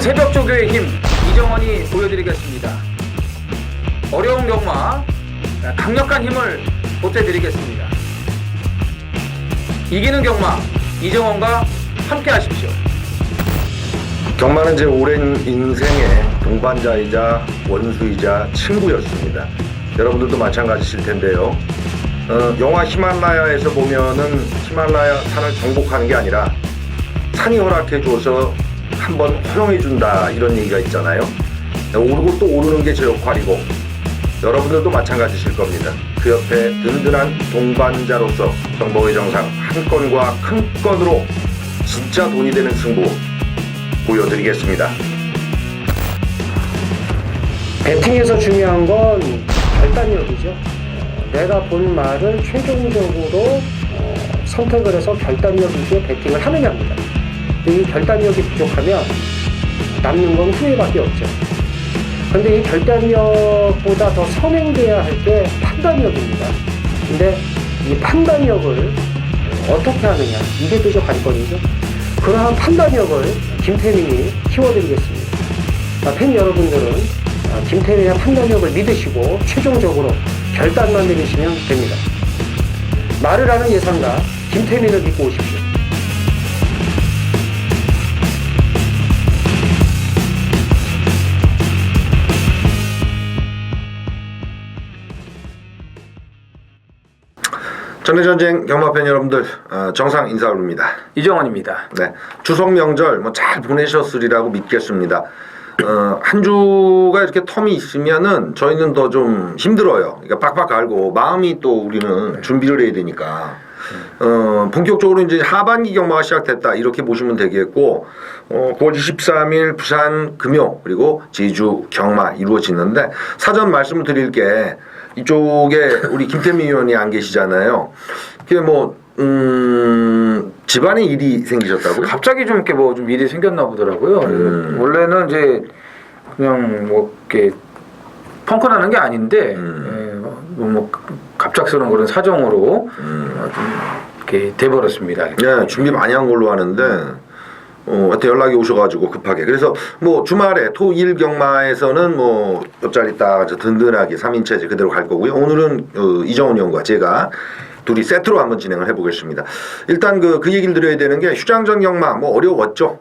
새벽조교의 힘 이정원이 보여드리겠습니다. 어려운 경마 강력한 힘을 보태드리겠습니다. 이기는 경마 이정원과 함께 하십시오. 경마는 제 오랜 인생의 동반자이자 원수이자 친구였습니다. 여러분들도 마찬가지실 텐데요. 영화 히말라야에서 보면은 히말라야 산을 정복하는 게 아니라 산이 허락해줘서 한번 허용해준다 이런 얘기가 있잖아요. 오르고 또 오르는 게 제 역할이고 여러분들도 마찬가지실 겁니다. 그 옆에 든든한 동반자로서 정보의 정상 한 건과 큰 건으로 진짜 돈이 되는 승부 보여드리겠습니다. 배팅에서 중요한 건 결단력이죠. 내가 본 말을 최종적으로 선택을 해서 결단력 위주의 배팅을 하느냐입니다. 이 결단력이 부족하면 남는 건 후회밖에 없죠. 근데 이 결단력보다 더 선행돼야 할 게 판단력입니다. 근데 이 판단력을 어떻게 하느냐, 이게 또 관건이죠. 그러한 판단력을 김태민이 키워드리겠습니다. 팬 여러분들은 김태민의 판단력을 믿으시고 최종적으로 결단만 내리시면 됩니다. 말을 하는 예상가 김태민을 믿고 오십시오. 전해전쟁 경마팬 여러분들 정상 인사 올립니다. 이정원입니다. 네, 추석 명절 뭐 잘 보내셨으리라고 믿겠습니다. 한 주가 이렇게 텀이 있으면은 저희는 더 좀 힘들어요. 그러니까 빡빡 알고 마음이 또 우리는 준비를 해야 되니까 본격적으로 이제 하반기 경마가 시작됐다 이렇게 보시면 되겠고 9월 23일 부산 금요 그리고 제주 경마 이루어지는데 사전 말씀을 드릴 게 이쪽에 우리 김태민 의원이 안 계시잖아요. 그게 뭐 집안에 일이 생기셨다고요? 갑자기 좀 이렇게 뭐 좀 일이 생겼나 보더라고요. 원래는 이제 그냥 뭐 이렇게 펑크나는 게 아닌데 뭐 갑작스러운 그런 사정으로 좀 이렇게 돼버렸습니다. 네, 준비 많이 한 걸로 아는데 하여튼 연락이 오셔가지고 급하게 그래서 뭐 주말에 토일 경마에서는 뭐 옆자리 딱 든든하게 3인체제 그대로 갈 거고요. 오늘은 이정훈 의원과 제가 둘이 세트로 한번 진행을 해보겠습니다. 일단 그 얘기를 드려야 되는 게 휴장전 경마 뭐 어려웠죠.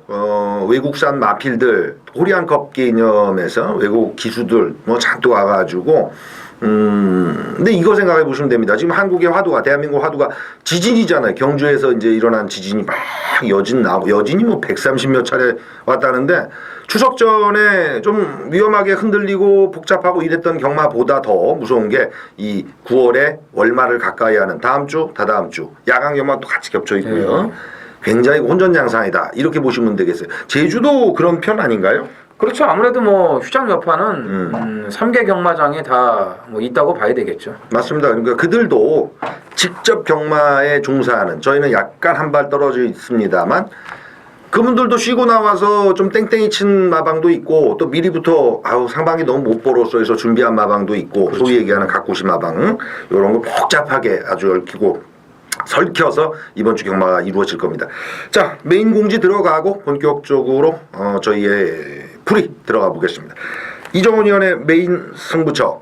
외국산 마필들 호리안컵 개념에서 외국 기수들 뭐 잔뜩 와가지고 근데 이거 생각해 보시면 됩니다. 지금 한국의 화두가 대한민국 화두가 지진이잖아요. 경주에서 이제 일어난 지진이 막 여진이 뭐 130몇 차례 왔다는데 추석 전에 좀 위험하게 흔들리고 복잡하고 이랬던 경마보다 더 무서운 게 이 9월에 월말을 가까이 하는 다음 주, 다다음 주 야간 경마도 같이 겹쳐 있고요. 굉장히 혼전양상이다 이렇게 보시면 되겠어요. 제주도 그런 편 아닌가요? 그렇죠. 아무래도 뭐 휴장 여파는 3개 경마장에 다 뭐 있다고 봐야 되겠죠. 맞습니다. 그러니까 그들도 직접 경마에 종사하는 저희는 약간 한 발 떨어져 있습니다만 그분들도 쉬고 나와서 좀 땡땡이 친 마방도 있고 또 미리부터 상반기 너무 못 벌었어 해서 준비한 마방도 있고 그렇죠. 소위 얘기하는 각고시 마방 이런 거 복잡하게 아주 얽히고 설켜서 이번 주 경마가 이루어질 겁니다. 자, 메인 공지 들어가고 본격적으로 저희의 풀이 들어가 보겠습니다. 이정훈 의원의 메인 승부처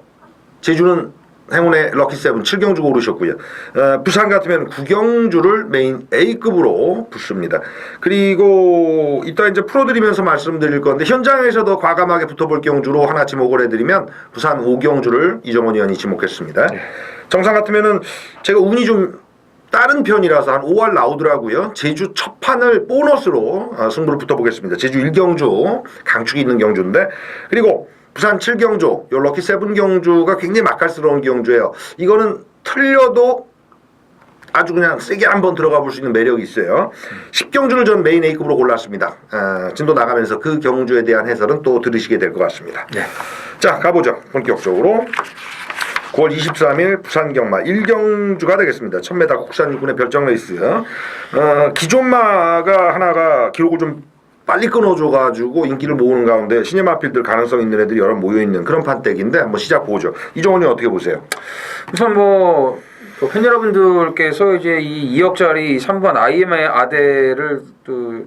제주는 행운의 럭키세븐 7경주가 오르셨고요. 부산 같으면 9경주를 메인 A급으로 붙습니다. 그리고 이따 이제 풀어드리면서 말씀드릴 건데 현장에서도 과감하게 붙어볼 경주로 하나 지목을 해드리면 부산 5경주를 이정훈 의원이 지목했습니다. 정상 같으면은 제가 운이 좀 다른 편이라서 한 5할 나오더라고요. 제주 첫 판을 보너스로 승부를 붙어보겠습니다. 제주 1경주 강축이 있는 경주인데 그리고 부산 7경주 요 럭키 7 경주가 굉장히 맛깔스러운 경주예요. 이거는 틀려도 아주 그냥 세게 한번 들어가 볼 수 있는 매력이 있어요. 10경주를 전 메인 A급으로 골랐습니다. 진도 나가면서 그 경주에 대한 해설은 또 들으시게 될 것 같습니다. 네. 자, 가보죠. 본격적으로 9월 23일 부산 경마 1경주가 되겠습니다. 1000m 국산 육군의 별정 레이스. 기존마가 하나가 기록을 좀 빨리 끊어줘가지고 인기를 모으는 가운데 신예 마필들 가능성 있는 애들이 여러 모여있는 그런 판때기인데 한번 시작 보죠. 이정원이 어떻게 보세요? 우선 뭐 팬 여러분들께서 이제 이 2억짜리 3번 IM의 아대를 또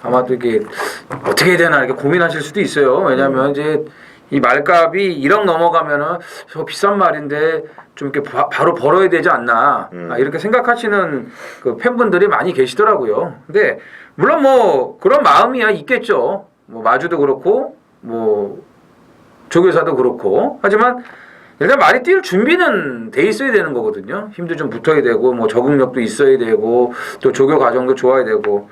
아마도 이게 어떻게 해야 되나 이렇게 고민하실 수도 있어요. 왜냐하면 이제 이 말값이 1억 넘어가면은 저 비싼 말인데 좀 이렇게 바로 벌어야 되지 않나 이렇게 생각하시는 그 팬분들이 많이 계시더라고요. 근데 물론 뭐 그런 마음이야 있겠죠. 뭐 마주도 그렇고 뭐 조교사도 그렇고 하지만 일단 말이 뛸 준비는 돼 있어야 되는 거거든요. 힘도 좀 붙어야 되고 뭐 적응력도 있어야 되고 또 조교 과정도 좋아야 되고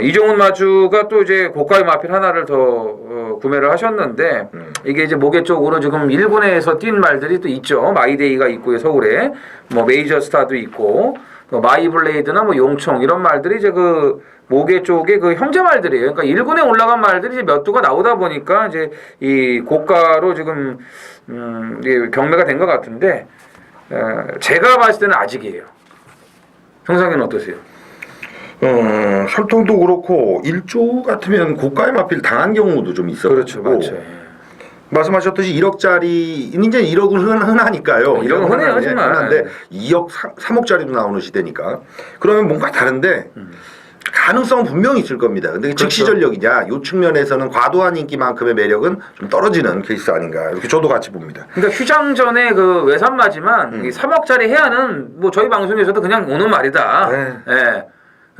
이종훈 마주가 또 이제 고가의 마필 하나를 더 구매를 하셨는데 이게 이제 모계 쪽으로 지금 일본에서 뛴 말들이 또 있죠. 마이데이가 있고요 서울에 뭐 메이저 스타도 있고 뭐 마이블레이드나 뭐 용총 이런 말들이 이제 그 모계 쪽의 그 형제 말들이에요. 그러니까 1군에 올라간 말들이 이제 몇 두가 나오다 보니까 이제 이 고가로 지금 이게 경매가 된 것 같은데 제가 봤을 때는 아직이에요. 형상이는 어떠세요? 설통도 그렇고 1조 같으면 고가의 마필 당한 경우도 좀 있었고 그렇죠, 맞죠. 말씀하셨듯이 1억짜리 이제 1억은 흔하니까요. 1억은 흔해요, 정말. 흔한데 2억, 3억짜리도 나오는 시대니까 그러면 뭔가 다른데 가능성은 분명히 있을 겁니다. 근데 그렇죠. 즉시 전력이냐 이 측면에서는 과도한 인기만큼의 매력은 좀 떨어지는 케이스 아닌가 이렇게 저도 같이 봅니다. 그러니까 휴장 전에 그 외산마지만 이 3억짜리 해야는 뭐 저희 방송에서도 그냥 오는 말이다. 네. 예.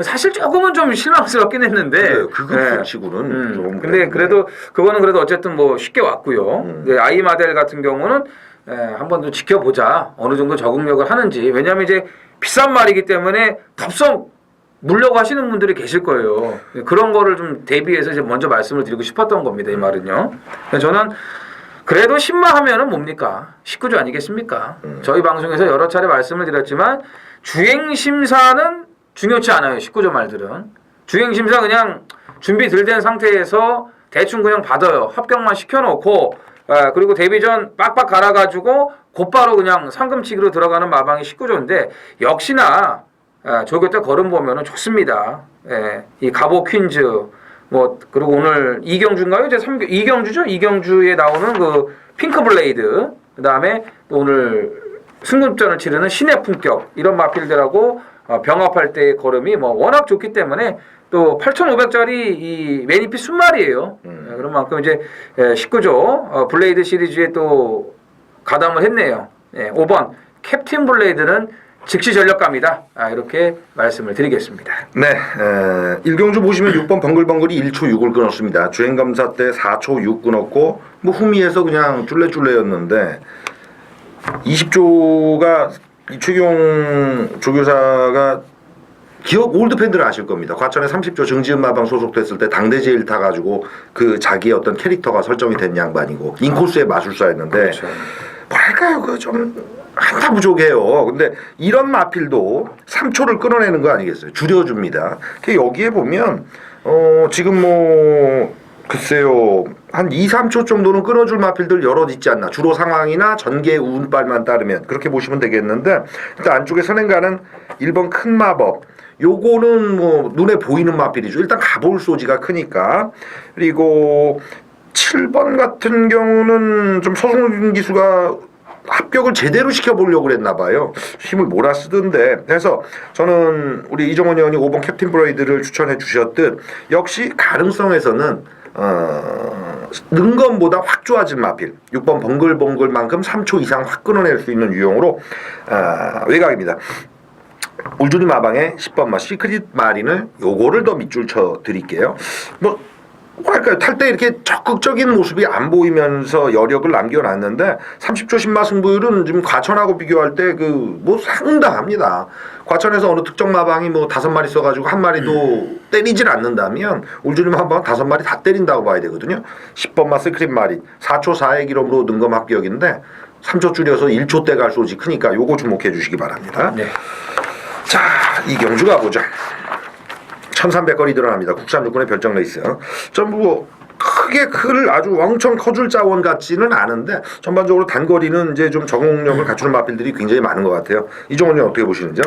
사실 조금은 좀 실망스럽긴 했는데. 그거 치고는 좀. 근데 그래도 그거는 그래도 어쨌든 뭐 쉽게 왔고요. 근데 아이마델 같은 경우는 한 번 더 지켜보자. 어느 정도 적응력을 하는지. 왜냐하면 이제 비싼 말이기 때문에 덥석 물려고 하시는 분들이 계실 거예요. 그런 거를 좀 대비해서 이제 먼저 말씀을 드리고 싶었던 겁니다. 이 말은요. 저는 그래도 10마 하면은 뭡니까? 19조 아니겠습니까? 저희 방송에서 여러 차례 말씀을 드렸지만 주행심사는 중요치 않아요. 19조 말들은. 주행심사 그냥 준비 덜 된 상태에서 대충 그냥 받아요. 합격만 시켜놓고 그리고 데뷔 전 빡빡 갈아가지고 곧바로 그냥 상금치기로 들어가는 마방이 19조인데 역시나 조교 때 걸음 보면은 좋습니다. 예, 이 가보 퀸즈 뭐 그리고 오늘 이경주인가요? 이제 이경주죠? 이경주에 나오는 그 핑크 블레이드 그다음에 또 오늘 승급전을 치르는 신의 품격 이런 마필들하고 병합할 때의 걸음이 뭐 워낙 좋기 때문에 또 8,500짜리 이 매니피 순말이에요. 그런 만큼 이제 19조 블레이드 시리즈에 또 가담을 했네요. 5번 캡틴 블레이드는 즉시 전력감이다. 이렇게 말씀을 드리겠습니다. 네, 일경주 보시면 6번 벙글벙글이 1초 6을 끊었습니다. 주행검사 때 4초 6 끊었고 뭐 후미에서 그냥 쫄래쫄래였는데 20조가 최경 조교사가 기억 올드 팬들은 아실 겁니다. 과천에 30조 정지은 마방 소속됐을 때 당대 제일 타가지고 그 자기의 어떤 캐릭터가 설정이 된 양반이고 인코스의 마술사였는데 그렇죠. 뭐랄까요 그 좀 한타 부족해요. 근데 이런 마필도 3초를 끊어내는 거 아니겠어요? 줄여줍니다. 여기에 보면 지금 뭐 글쎄요 한 2, 3초 정도는 끊어줄 마필들 여럿 있지 않나. 주로 상황이나 전개 운빨만 따르면 그렇게 보시면 되겠는데 일단 안쪽에 선행가는 1번 큰 마법 요거는 뭐 눈에 보이는 마필이죠. 일단 가볼 소지가 크니까. 그리고 7번 같은 경우는 좀 서승훈 기수가 합격을 제대로 시켜보려고 그랬나 봐요. 힘을 몰아쓰던데. 그래서 저는 우리 이정원 의원이 5번 캡틴 브레이드를 추천해 주셨듯 역시 가능성에서는 능검보다 확 좋아진 마필 6번 벙글벙글만큼 3초 이상 확 끊어낼 수 있는 유형으로 외곽입니다. 울주리 마방의 10번 마 시크릿 마린을 요거를 더 밑줄 쳐 드릴게요. 뭐랄까요 탈 때 이렇게 적극적인 모습이 안 보이면서 여력을 남겨놨는데 30조 신마 승부율은 지금 과천하고 비교할 때 뭐 상당합니다. 과천에서 어느 특정 마방이 뭐 5마리 써가지고 한 마리도 때리질 않는다면 울주리 마방 5마리 다 때린다고 봐야 되거든요. 10번 마 시크릿 마린 4초 4의 기록으로 능검 합격인데 3초 줄여서 1초 때 갈 소지 크니까 요거 주목해 주시기 바랍니다. 네. 자 이경주 가보죠. 1300거리 드러납니다. 국산 육군의 별정 레이스. 전부 크게 아주 왕청 커줄 자원 같지는 않은데 전반적으로 단거리는 이제 좀 적응력을 갖추는 마필들이 굉장히 많은 것 같아요. 이종훈이 어떻게 보시는지요?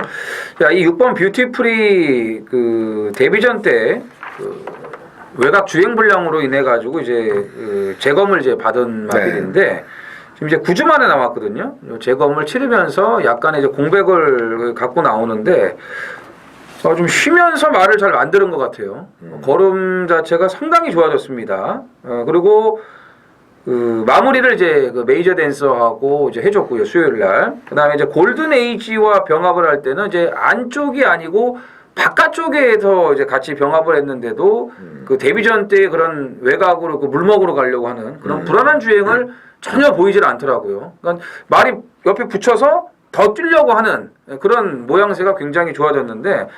이 6번 뷰티풀이 그 데뷔전 때 외곽 주행 불량으로 인해 가지고 이제 재검을 이제 받은 마필인데 지금 이제 9주 만에 나왔거든요. 재검을 치르면서 약간의 이제 공백을 갖고 나오는데 좀 쉬면서 말을 잘 만드는 것 같아요. 걸음 자체가 상당히 좋아졌습니다. 그리고 그 마무리를 이제 그 메이저 댄서하고 이제 해줬고요, 수요일 날. 그다음에 이제 골든 에이지와 병합을 할 때는 이제 안쪽이 아니고 바깥쪽에서 이제 같이 병합을 했는데도 그 데뷔전 때 그런 외곽으로 그 물먹으로 가려고 하는 그런 불안한 주행을 전혀 보이질 않더라고요. 그러니까 말이 옆에 붙여서 더 뛰려고 하는 그런 모양새가 굉장히 좋아졌는데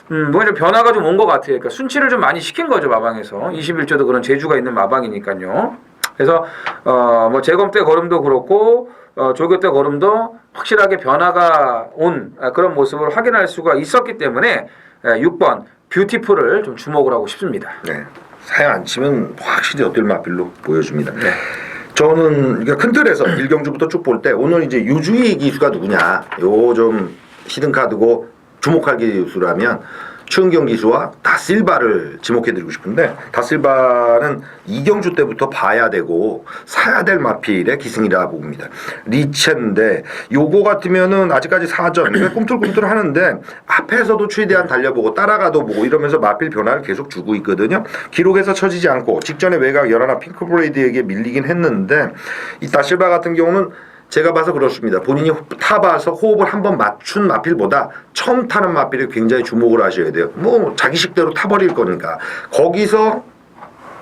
뭔가 좀 변화가 좀 온 것 같아요. 그러니까 순치를 좀 많이 시킨 거죠, 마방에서. 21조도 그런 재주가 있는 마방이니까요. 그래서 뭐 재검 때 걸음도 그렇고 조교 때 걸음도 확실하게 변화가 온 그런 모습을 확인할 수가 있었기 때문에 6번 뷰티풀을 좀 주목을 하고 싶습니다. 네. 사양 안 치면 확실히 어떨 마필로 보여줍니다. 네. 저는 그러니까 큰 틀에서 1경주부터 쭉 볼 때 오늘 이제 유주희 기수가 누구냐 요 좀 히든 카드고 주목할 기수라면 추은경 기수와 다실바를 지목해드리고 싶은데 다실바는 2경주 때부터 봐야 되고 사야 될 마필의 기승이라 봅니다. 리체인데 요거 같으면은 아직까지 4전 꿈틀꿈틀 하는데 앞에서도 최대한 달려보고 따라가도 보고 이러면서 마필 변화를 계속 주고 있거든요. 기록에서 처지지 않고 직전에 외곽 열하나 핑크브레이드에게 밀리긴 했는데 이 다실바 같은 경우는 제가 봐서 그렇습니다. 본인이 타봐서 호흡을 한번 맞춘 마필보다 처음 타는 마필에 굉장히 주목을 하셔야 돼요. 뭐 자기 식대로 타버릴 거니까. 거기서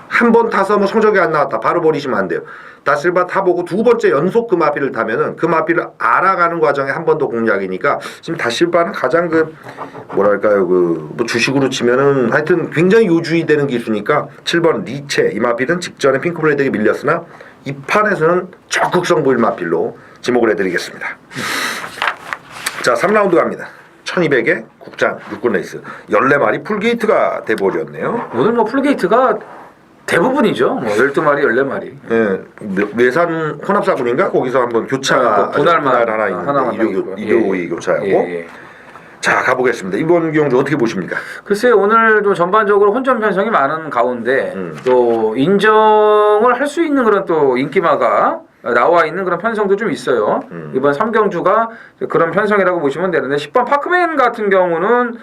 한 번 타서 뭐 성적이 안 나왔다. 바로 버리시면 안 돼요. 다실바 타보고 두 번째 연속 그 마필을 타면은 그 마필을 알아가는 과정에 한 번 더 공략이니까 지금 다실바는 가장 그 뭐랄까요 그 뭐 주식으로 치면은 하여튼 굉장히 요주의 되는 기수니까 7번 리체 이 마필은 직전에 핑크블레이드에게 밀렸으나 이 판에서는 적극성 보일 마필로 지목을 해드리겠습니다. 자 3라운드 갑니다. 1200에 국장 육군 레이스 14마리 풀게이트가 돼버렸네요. 오늘 뭐 풀게이트가 대부분이죠. 뭐 12마리, 14마리. 예, 외산 혼합사군인가 거기서 한번 교차가 분할만 하나 있는데 일요일 교차하고. 예. 자 가보겠습니다. 이번 경주 어떻게 보십니까? 글쎄요, 오늘 좀 전반적으로 혼전 편성이 많은 가운데 또 인정을 할 수 있는 그런 또 인기마가 나와 있는 그런 편성도 좀 있어요. 이번 3경주가 그런 편성이라고 보시면 되는데 10번 파크맨 같은 경우는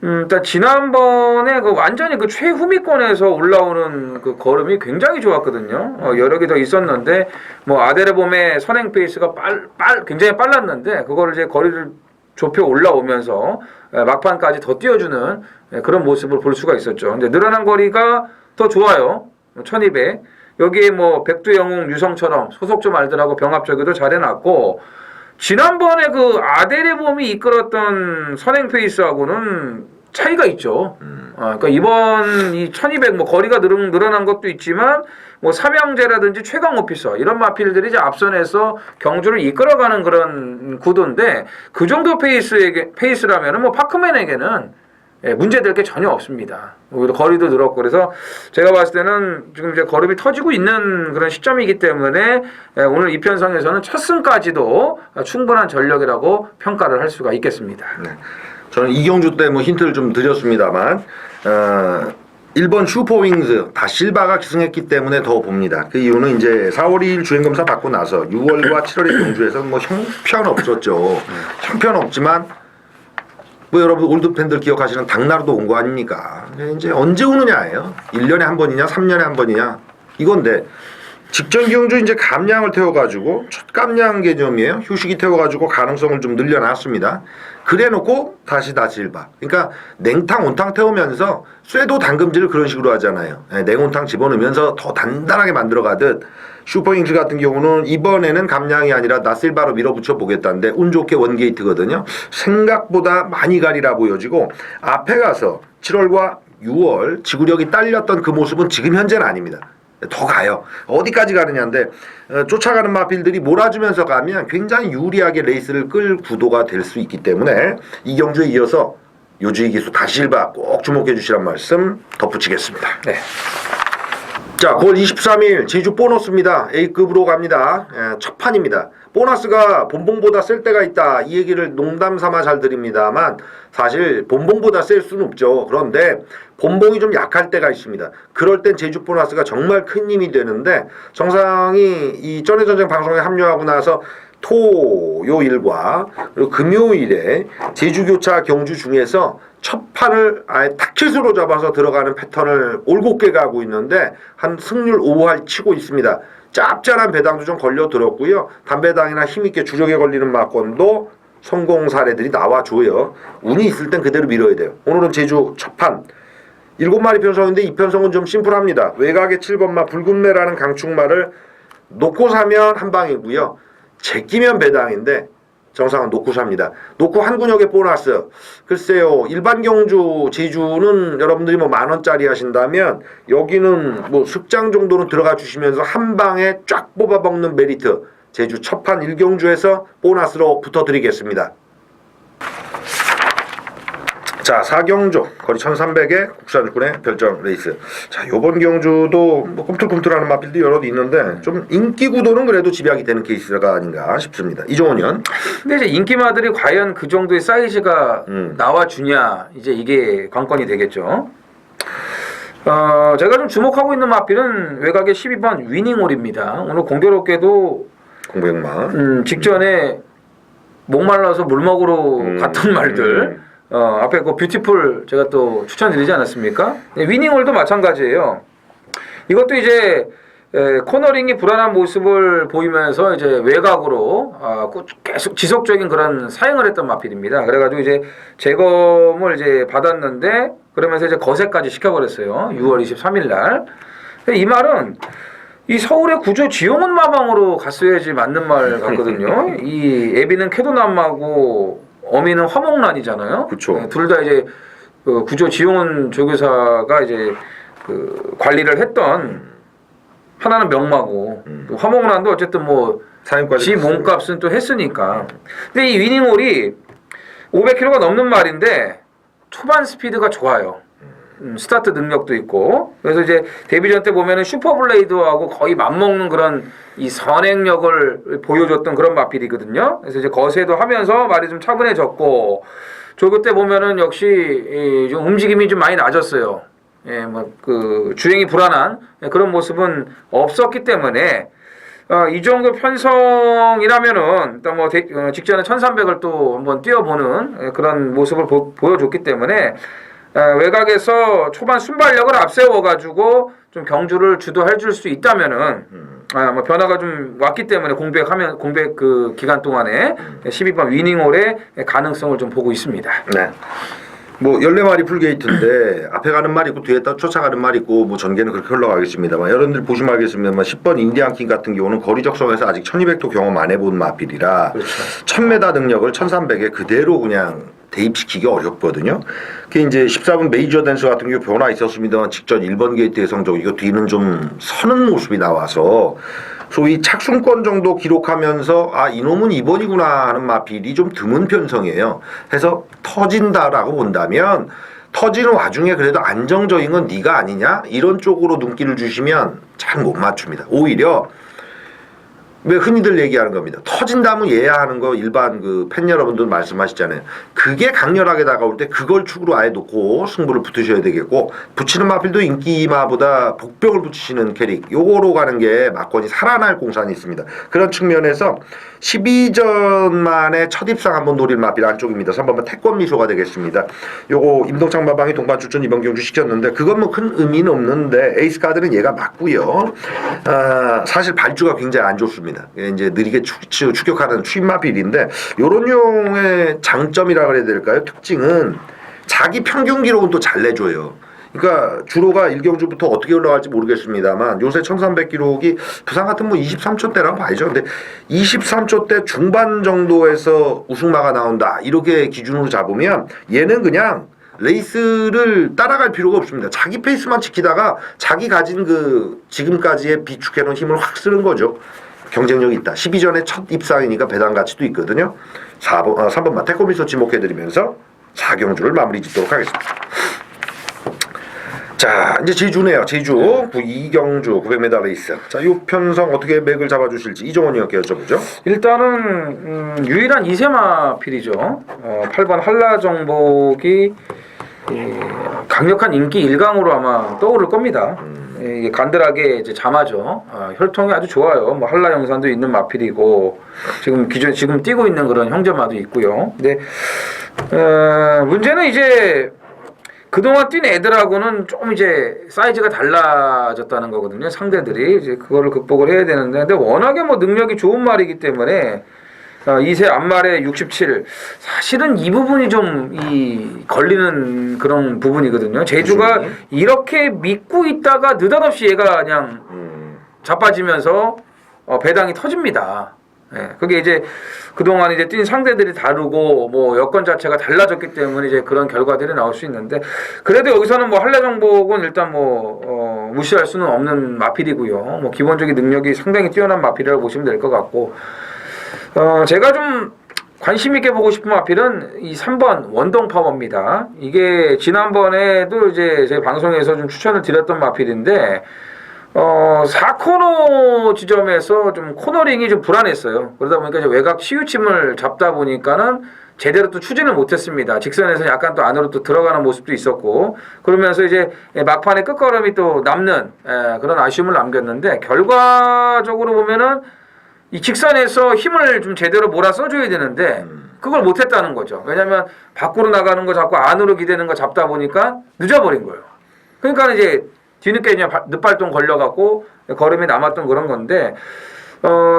일단 지난번에 그 완전히 그 최후미권에서 올라오는 그 걸음이 굉장히 좋았거든요. 여러 개 더 있었는데 뭐 아데르봄의 선행 페이스가 굉장히 빨랐는데 그거를 이제 거리를 좁혀 올라오면서 막판까지 더 뛰어주는 그런 모습을 볼 수가 있었죠. 근데 늘어난 거리가 더 좋아요. 1200. 여기에 뭐 백두 영웅 유성처럼 소속조 말들하고 병합적에도 잘 해놨고 지난번에 그 아데르봄이 이끌었던 선행 페이스하고는 차이가 있죠. 그러니까 이번 이 1200 뭐 거리가 늘어난 것도 있지만 뭐 삼형제라든지 최강 오피서 이런 마필들이 이제 앞선에서 경주를 이끌어가는 그런 구도인데 그 정도 페이스라면은 뭐 파크맨에게는 문제될 게 전혀 없습니다. 오히려 거리도 늘었고 그래서 제가 봤을 때는 지금 이제 걸음이 터지고 있는 그런 시점이기 때문에 오늘 이 편성에서는 첫 승까지도 충분한 전력이라고 평가를 할 수가 있겠습니다. 네. 저는 이경주 때 뭐 힌트를 좀 드렸습니다만 1번 슈퍼윙즈 다실바가 기승했기 때문에 더 봅니다. 그 이유는 이제 4월 2일 주행검사 받고 나서 6월과 7월의 경주에서 뭐 형편없었죠. 형편없지만 뭐 여러분 올드 팬들 기억하시는 당나루도 온 거 아닙니까? 이제 언제 오느냐예요. 1년에 한 번이냐 3년에 한 번이냐 이건데 직전 경주 이제 감량을 태워가지고 첫 감량 개념이에요. 휴식이 태워가지고 가능성을 좀 늘려놨습니다. 그래놓고 다시 다실바. 그러니까 냉탕 온탕 태우면서 쇠도 담금질을 그런 식으로 하잖아요. 냉온탕 집어넣으면서 더 단단하게 만들어가듯 슈퍼잉즈 같은 경우는 이번에는 감량이 아니라 다실바로 밀어붙여 보겠다는데 운 좋게 원게이트거든요. 생각보다 많이 가리라 보여지고 앞에 가서 7월과 6월 지구력이 딸렸던 그 모습은 지금 현재는 아닙니다. 더 가요. 어디까지 가느냐인데 쫓아가는 마필들이 몰아주면서 가면 굉장히 유리하게 레이스를 끌 구도가 될 수 있기 때문에 이 경주에 이어서 요주의 기수 다실바 꼭 주목해 주시란 말씀 덧붙이겠습니다. 네. 자, 9월 23일 제주 보너스입니다. A급으로 갑니다. 첫 판입니다. 보너스가 본봉보다 셀 때가 있다. 이 얘기를 농담 삼아 잘 드립니다만 사실 본봉보다 셀 수는 없죠. 그런데 본봉이 좀 약할 때가 있습니다. 그럴 땐 제주 보너스가 정말 큰 힘이 되는데 정상이 이 전해전쟁 방송에 합류하고 나서 토요일과 그리고 금요일에 제주교차 경주 중에서 첫 판을 아예 타켓으로 잡아서 들어가는 패턴을 올곧게 가고 있는데 한 승률 5할 치고 있습니다. 짭짤한 배당도 좀 걸려 들었고요. 단배당이나 힘있게 주력에 걸리는 막권도 성공 사례들이 나와줘요. 운이 있을 땐 그대로 밀어야 돼요. 오늘은 제주 첫 판 7마리 편성인데 이 편성은 좀 심플합니다. 외곽의 7번마 붉은매라는 강축마를 놓고 사면 한 방이고요. 제끼면 배당인데 정상은 놓고 삽니다. 놓고 한 군역에 보너스. 글쎄요. 일반 경주 제주는 여러분들이 뭐 10,000원짜리 하신다면 여기는 뭐 습장 정도는 들어가 주시면서 한 방에 쫙 뽑아 먹는 메리트. 제주 첫판 1경주에서 보너스로 붙어드리겠습니다. 자, 4경주 거리 1300에 국산군의 별점 레이스. 자, 요번 경주도 뭐 꿈틀꿈틀하는 마필도 여럿 있는데 좀 인기 구도는 그래도 집약이 되는 케이스가 아닌가 싶습니다. 이종원이요. 근데 이제 인기마들이 과연 그 정도의 사이즈가 나와주냐 이제 이게 관건이 되겠죠. 제가 좀 주목하고 있는 마필은 외곽의 12번 위닝홀입니다. 오늘 공교롭게도 공백마. 직전에 목말라서 물 먹으러 갔던 말들. 앞에 그 뷰티풀 제가 또 추천드리지 않았습니까? 위닝홀도 마찬가지예요. 이것도 이제 코너링이 불안한 모습을 보이면서 이제 외곽으로 계속 지속적인 그런 사행을 했던 마필입니다. 그래가지고 이제 재검을 이제 받았는데 그러면서 이제 거세까지 시켜버렸어요. 6월 23일 날. 이 말은 이 서울의 구조 지용은 마방으로 갔어야지 맞는 말 같거든요. 이 애비는 캐도남하고 어미는 화목란이잖아요. 그렇죠. 둘 다 이제 그 구조 지용은 조교사가 이제 그 관리를 했던 하나는 명마고 또 화목란도 어쨌든 뭐 지 몸값은 또 했으니까. 근데 이 위닝홀이 500km가 넘는 말인데 초반 스피드가 좋아요. 스타트 능력도 있고. 그래서 이제 데뷔전 때 보면은 슈퍼블레이드하고 거의 맞먹는 그런 이 선행력을 보여줬던 그런 마필이거든요. 그래서 이제 거세도 하면서 말이 좀 차분해졌고, 조교 때 보면은 역시 좀 움직임이 좀 많이 낮았어요. 예, 뭐 그 주행이 불안한 그런 모습은 없었기 때문에 이 정도 편성이라면은 일단 뭐 직전에 1300을 또 한번 뛰어보는 그런 모습을 보여줬기 때문에. 외곽에서 초반 순발력을 앞세워가지고 좀 경주를 주도해 줄 수 있다면은 뭐 변화가 좀 왔기 때문에 공백 그 기간 동안에 12번 위닝홀의 가능성을 좀 보고 있습니다. 네. 뭐 14마리 풀게이트인데 앞에 가는 말 있고 뒤에 쫓아가는 말 있고 뭐 전개는 그렇게 흘러가겠습니다만 여러분들 보시면 알겠습니다만 10번 인디안킹 같은 경우는 거리 적성에서 아직 1200도 경험 안 해본 마필이라 그렇죠. 1000m 능력을 1300에 그대로 그냥 대입시키기 어렵거든요. 그게 이제 14분 메이저 댄스 같은 경우 변화 있었습니다만 직전 1번 게이트의 성적 이거 뒤는 좀 서는 모습이 나와서 소위 착순권 정도 기록하면서 이놈은 2번이구나 하는 마필이 좀 드문 편성이에요. 해서 터진다라고 본다면 터지는 와중에 그래도 안정적인 건 네가 아니냐 이런 쪽으로 눈길을 주시면 잘 못 맞춥니다. 오히려 왜 흔히들 얘기하는 겁니다. 터진다면 얘야 하는 거 일반 그 팬 여러분들 말씀하시잖아요. 그게 강렬하게 다가올 때 그걸 축으로 아예 놓고 승부를 붙으셔야 되겠고 붙이는 마필도 인기마보다 복병을 붙이시는 캐릭 요거로 가는 게 막권이 살아날 공산이 있습니다. 그런 측면에서 12전 만에 첫 입상 한번 노릴 마필 안쪽입니다. 3번만 태권 미소가 되겠습니다. 요거 임동창 마방이 동반 출전 이번 경주 시켰는데 그건 뭐 큰 의미는 없는데 에이스 카드는 얘가 맞고요. 사실 발주가 굉장히 안 좋습니다. 이제 느리게 추격하는 추임마필인데 요런 용의 장점이라 그래야 될까요? 특징은 자기 평균 기록은 또 잘 내줘요. 그러니까 주로가 1경주부터 어떻게 올라갈지 모르겠습니다만 요새 1300 기록이 부산 같은 뭐 23초대라고 봐야죠. 근데 23초대 중반 정도에서 우승마가 나온다 이렇게 기준으로 잡으면 얘는 그냥 레이스를 따라갈 필요가 없습니다. 자기 페이스만 지키다가 자기 가진 그 지금까지의 비축해놓은 힘을 확 쓰는 거죠. 경쟁력이 있다. 12전에 첫 입상이니까 배당 가치도 있거든요. 3번만 태권미소 지목해드리면서 4경주를 마무리 짓도록 하겠습니다. 자, 이제 제주네요. 제주 2경주 900m 레이스. 자, 이 편성 어떻게 맥을 잡아주실지 이종원이 형께 여쭤보죠. 일단은 유일한 이세마 필이죠. 8번 한라정복이 강력한 인기 1강으로 아마 떠오를 겁니다. 이게 간들하게 이제 잠아죠. 혈통이 아주 좋아요. 뭐 한라 영산도 있는 마필이고 지금 뛰고 있는 그런 형제마도 있고요. 근데 문제는 이제 그동안 뛴 애들하고는 좀 이제 사이즈가 달라졌다는 거거든요. 상대들이 이제 그거를 극복을 해야 되는데, 근데 워낙에 뭐 능력이 좋은 말이기 때문에 2세 앞말에 67 사실은 이 부분이 좀 걸리는 그런 부분이거든요. 제주가 이렇게 믿고 있다가 느닷없이 얘가 그냥 자빠지면서 배당이 터집니다. 예, 그게 이제 그동안 이제 뛴 상대들이 다르고 뭐 여건 자체가 달라졌기 때문에 이제 그런 결과들이 나올 수 있는데, 그래도 여기서는 뭐 한라정복은 일단 뭐 무시할 수는 없는 마필이고요. 뭐 기본적인 능력이 상당히 뛰어난 마필이라고 보시면 될 것 같고, 제가 좀 관심 있게 보고 싶은 마필은 이 3번 원동파워입니다. 이게 지난번에도 이제 제 방송에서 좀 추천을 드렸던 마필인데 4코너 지점에서 좀 코너링이 좀 불안했어요. 그러다 보니까 이제 외곽 치우침을 잡다 보니까는 제대로 또 추진을 못했습니다. 직선에서 약간 또 안으로 또 들어가는 모습도 있었고, 그러면서 이제 막판에 끝걸음이 또 남는 그런 아쉬움을 남겼는데, 결과적으로 보면은 이 직선에서 힘을 좀 제대로 몰아 써줘야 되는데 그걸 못했다는 거죠. 왜냐하면 밖으로 나가는 거 잡고 안으로 기대는 거 잡다 보니까 늦어버린 거예요. 그러니까 이제 뒤늦게 그냥 늦발동 걸려갖고 걸음이 남았던 그런 건데,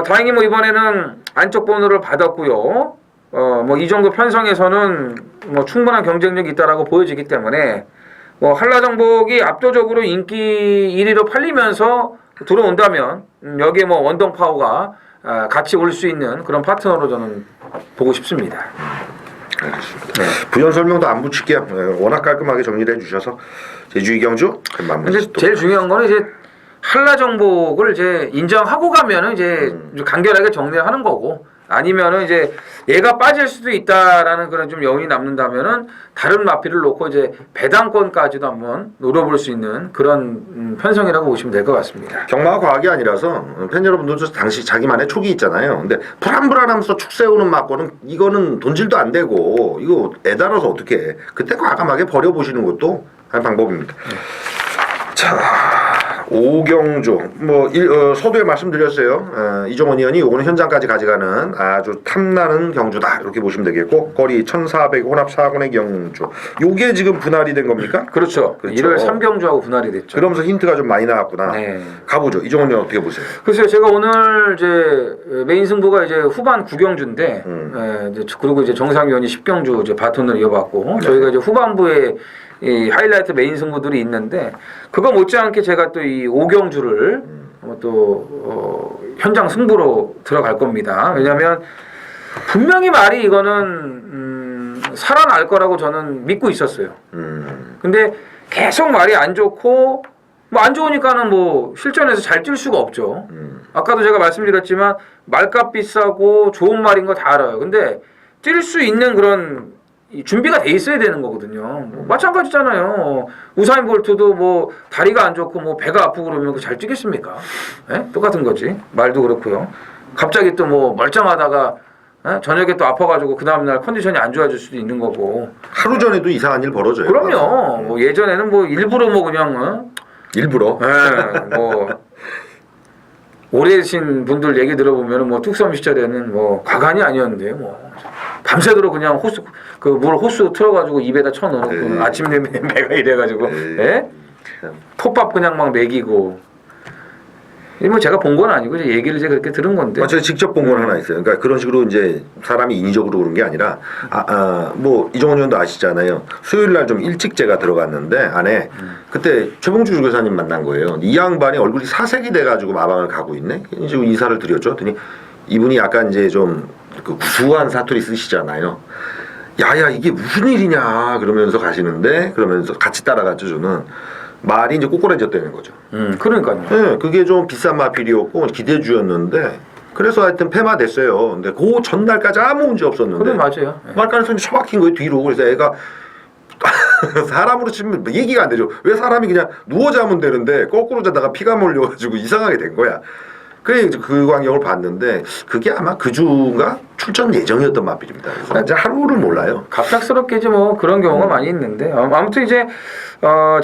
다행히 뭐 이번에는 안쪽 번호를 받았고요. 뭐 이 정도 편성에서는 뭐 충분한 경쟁력이 있다라고 보여지기 때문에 뭐 한라정복이 압도적으로 인기 1위로 팔리면서 들어온다면 여기에 뭐 원동파워가 같이 올 수 있는 그런 파트너로 저는 보고 싶습니다. 알겠습니다. 부연 설명도 안 붙일게요. 워낙 깔끔하게 정리를 해주셔서 제주 이경주 이제 제일 중요한 거는 이제 한라정복을 이제 인정하고 가면은 이제 간결하게 정리를 하는 거고, 아니면은 이제 얘가 빠질 수도 있다라는 그런 좀 여운이 남는다면은 다른 마필을 놓고 이제 배당권까지도 한번 노려볼 수 있는 그런 편성이라고 보시면 될 것 같습니다. 경마가 과학이 아니라서 팬 여러분들도 당시 자기만의 촉이 있잖아요. 근데 불안불안하면서 축 세우는 막고는 이거는 돈질도 안 되고 이거 애달아서 어떻게 해. 그때 과감하게 버려보시는 것도 한 방법입니다. 자, 오경주 서두에 말씀드렸어요. 이종원 의원이 요거는 현장까지 가져가는 아주 탐나는 경주다 이렇게 보시면 되겠고, 거리 1400 혼합 4권의 경주, 요게 지금 분할이 된 겁니까? 그렇죠. 1월 3경주하고 분할이 됐죠. 그러면서 힌트가 좀 많이 나왔구나. 네. 가보죠. 이종원 의원 어떻게 보세요? 글쎄요, 제가 오늘 이제 메인 승부가 이제 후반 9경주인데, 그리고 이제 정상위원이 10경주 이제 바톤을 이어받고, 저희가 이제 후반부에 이 하이라이트 메인 승부들이 있는데, 그거 못지않게 제가 또 이 5경주를 현장 승부로 들어갈 겁니다. 왜냐하면 분명히 말이 이거는 살아날 거라고 저는 믿고 있었어요. 근데 계속 말이 안 좋고, 뭐 안 좋으니까는 뭐 실전에서 잘 뛸 수가 없죠. 아까도 제가 말씀드렸지만 말값 비싸고 좋은 말인 거 다 알아요. 근데 뛸 수 있는 그런 준비가 돼 있어야 되는 거거든요. 뭐 마찬가지잖아요. 우사인 볼트도 뭐 다리가 안 좋고 뭐 배가 아프고 그러면 잘 뛰겠습니까? 예? 똑같은 거지. 말도 그렇고요. 갑자기 또 뭐 멀쩡하다가 저녁에 또 아파가지고 그 다음날 컨디션이 안 좋아질 수도 있는 거고. 하루 전에도 이상한 일 벌어져요. 그럼요. 뭐 예전에는 뭐 일부러 뭐 그냥 일부러. 뭐 오래신 분들 얘기 들어보면 뭐 뚝섬 시절에는 뭐 과간이 아니었는데 뭐 밤새도록 그냥 물 호수 틀어가지고 입에다 쳐넣어놓고 아침 되면 배가 이래가지고 톱밥 그냥 막 먹이고. 뭐 제가 본 건 아니고 이제 얘기를 제가 그렇게 들은 건데. 제가 직접 본 건 하나 있어요. 그러니까 그런 식으로 이제 사람이 인위적으로 그런 게 아니라 뭐 이종원 의원도 아시잖아요. 수요일 날 좀 일찍 제가 들어갔는데 안에 그때 최봉주 주교사님 만난 거예요. 이 양반이 얼굴이 사색이 돼가지고 마방을 가고 있네. 이제 인사를 드렸죠. 그랬더니 이분이 약간 이제 좀 그 구수한 사투리 쓰시잖아요. 야야 이게 무슨 일이냐 그러면서 그러면서 같이 따라갔죠. 저는. 말이 이제 꼬꾸라졌다는 거죠. 그러니까요. 네, 그게 좀 비싼 마필이었고 기대주였는데, 그래서 하여튼 폐마됐어요. 근데 그 전날까지 아무 문제 없었는데. 그래 맞아요. 말가는 처박힌 거예요 뒤로. 그래서 애가 사람으로 치면 얘기가 안 되죠. 왜 사람이 그냥 누워 자면 되는데 거꾸로 자다가 피가 몰려가지고 이상하게 된 거야. 그래 그 광경을 봤는데 그게 아마 그 주가 출전 예정이었던 마필입니다. 그래서 이제 하루를 몰라요. 갑작스럽게지 뭐 그런 경우가 많이 있는데 아무튼 이제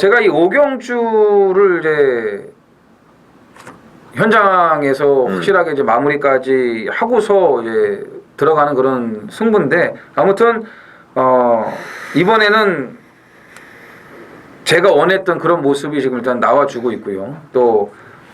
제가 이 오경주를 이제 현장에서 확실하게 이제 마무리까지 하고서 이제 들어가는 그런 승부인데 아무튼 이번에는 제가 원했던 그런 모습이 지금 일단 나와주고 있고요. 또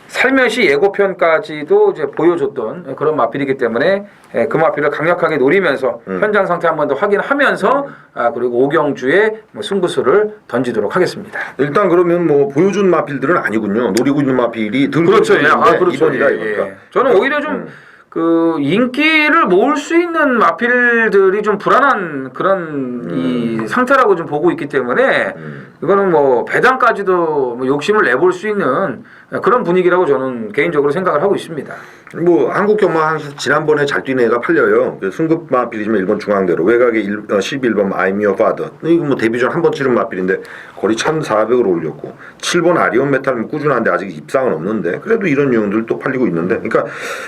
살며시 예고편까지도 이제 보여줬던 그런 마필이기 때문에 그 마필을 강력하게 노리면서 현장 상태 한 번 더 확인하면서 그리고 오경주의 뭐 승부수를 던지도록 하겠습니다. 일단 그러면 뭐 보여준 마필들은 아니군요. 노리고 있는 마필이 들 그렇죠. 그렇죠. 이번이다 이거니까. 저는 오히려 좀 그 인기를 모을 수 있는 마필들이 좀 불안한 그런 이 상태라고 좀 보고 있기 때문에 이거는 뭐 배당까지도 뭐 욕심을 내볼 수 있는 그런 분위기라고 저는 개인적으로 생각을 하고 있습니다. 뭐 한국 경마 지난번에 잘 뛰는 애가 팔려요. 그 승급 마필이지만 일본 중앙대로 외곽에 11번 I'm Your Father. 이거 뭐 데뷔전 한 번 치른 마필인데 거리 1,400을 올렸고 7번 아리온 메탈은 꾸준한데 아직 입상은 없는데 그래도 이런 유형들 또 팔리고 있는데 그러니까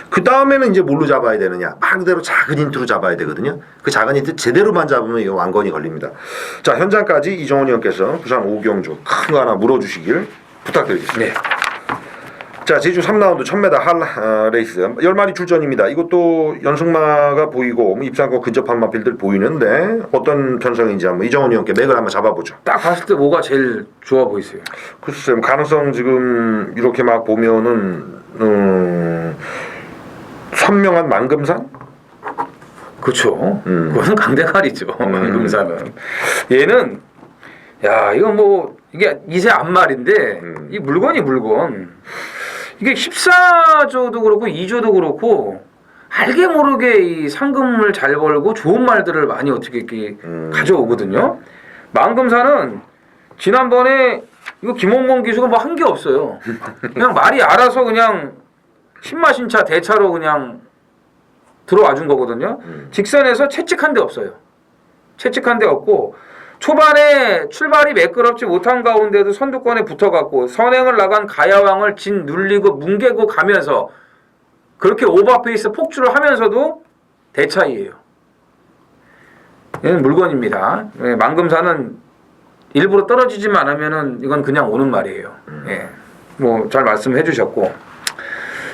그 다음에는 이제 뭘로 잡아야 되느냐 말 그대로 작은 힌트로 잡아야 되거든요. 그 작은 힌트 제대로만 잡으면 이거 왕건이 걸립니다. 자 현장까지 이정원 의원께서 부산 오경주 큰 거 하나 물어주시길 부탁드리겠습니다. 네. 자 제주 3라운드 1000m 할 레이스 10마리 출전입니다. 이것도 연승마가 보이고 입상권 근접한 마필들 보이는데 어떤 편성인지 한번 이정원 의원께 맥을 한번 잡아보죠. 딱 봤을 때 뭐가 제일 좋아 보이세요? 글쎄요 가능성 지금 이렇게 막 보면은 선명한 만금산? 그렇죠. 그거는 강대갈이죠. 만금산은. 얘는 야 이건 뭐 이게 2세 앞말인데 이 물건이 물건. 이게 14조도 그렇고 2조도 그렇고 알게 모르게 이 상금을 잘 벌고 좋은 말들을 많이 어떻게 이렇게 가져오거든요. 만금산은 지난번에 이거 김홍범 기수가 뭐 한 게 없어요. 그냥 말이 알아서 그냥 신마신차 대차로 그냥 들어와 준 거거든요. 직선에서 채찍한 데 없어요. 채찍한 데 없고 초반에 출발이 매끄럽지 못한 가운데도 선두권에 붙어갖고 선행을 나간 가야왕을 진 눌리고 뭉개고 가면서 그렇게 오버페이스 폭주를 하면서도 대차이에요. 얘는 물건입니다. 만금산은 일부러 떨어지지만 않으면은 이건 그냥 오는 말이에요. 예. 뭐 잘 말씀해 주셨고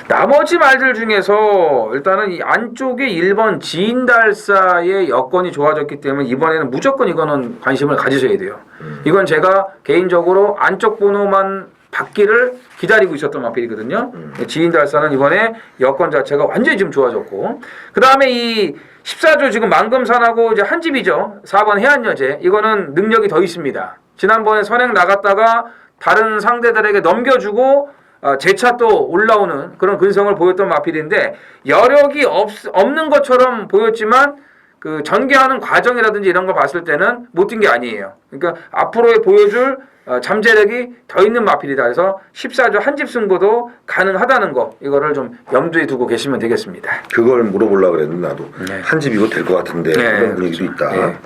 나머지 말들 중에서 일단은 이 안쪽에 1번 지인달사의 여건이 좋아졌기 때문에 이번에는 무조건 이거는 관심을 가지셔야 돼요. 이건 제가 개인적으로 안쪽 번호만 받기를 기다리고 있었던 마필이거든요. 지인달사는 이번에 여건 자체가 완전히 좀 좋아졌고 그 다음에 이 14조 지금 만금산하고 이제 한 집이죠. 4번 해안여제 이거는 능력이 더 있습니다. 지난번에 선행 나갔다가 다른 상대들에게 넘겨주고 재차 또 올라오는 그런 근성을 보였던 마필인데 여력이 없는 것처럼 보였지만 그 전개하는 과정이라든지 이런 걸 봤을 때는 못 뛴 게 아니에요. 그러니까 앞으로의 보여줄 잠재력이 더 있는 마필이다. 그래서 14조 한집 승부도 가능하다는 거 이거를 좀 염두에 두고 계시면 되겠습니다. 그걸 물어보려고 그랬는데 나도 네. 한 집이고 될 것 같은데 네, 그런 분위기도 그렇죠. 있다. 네.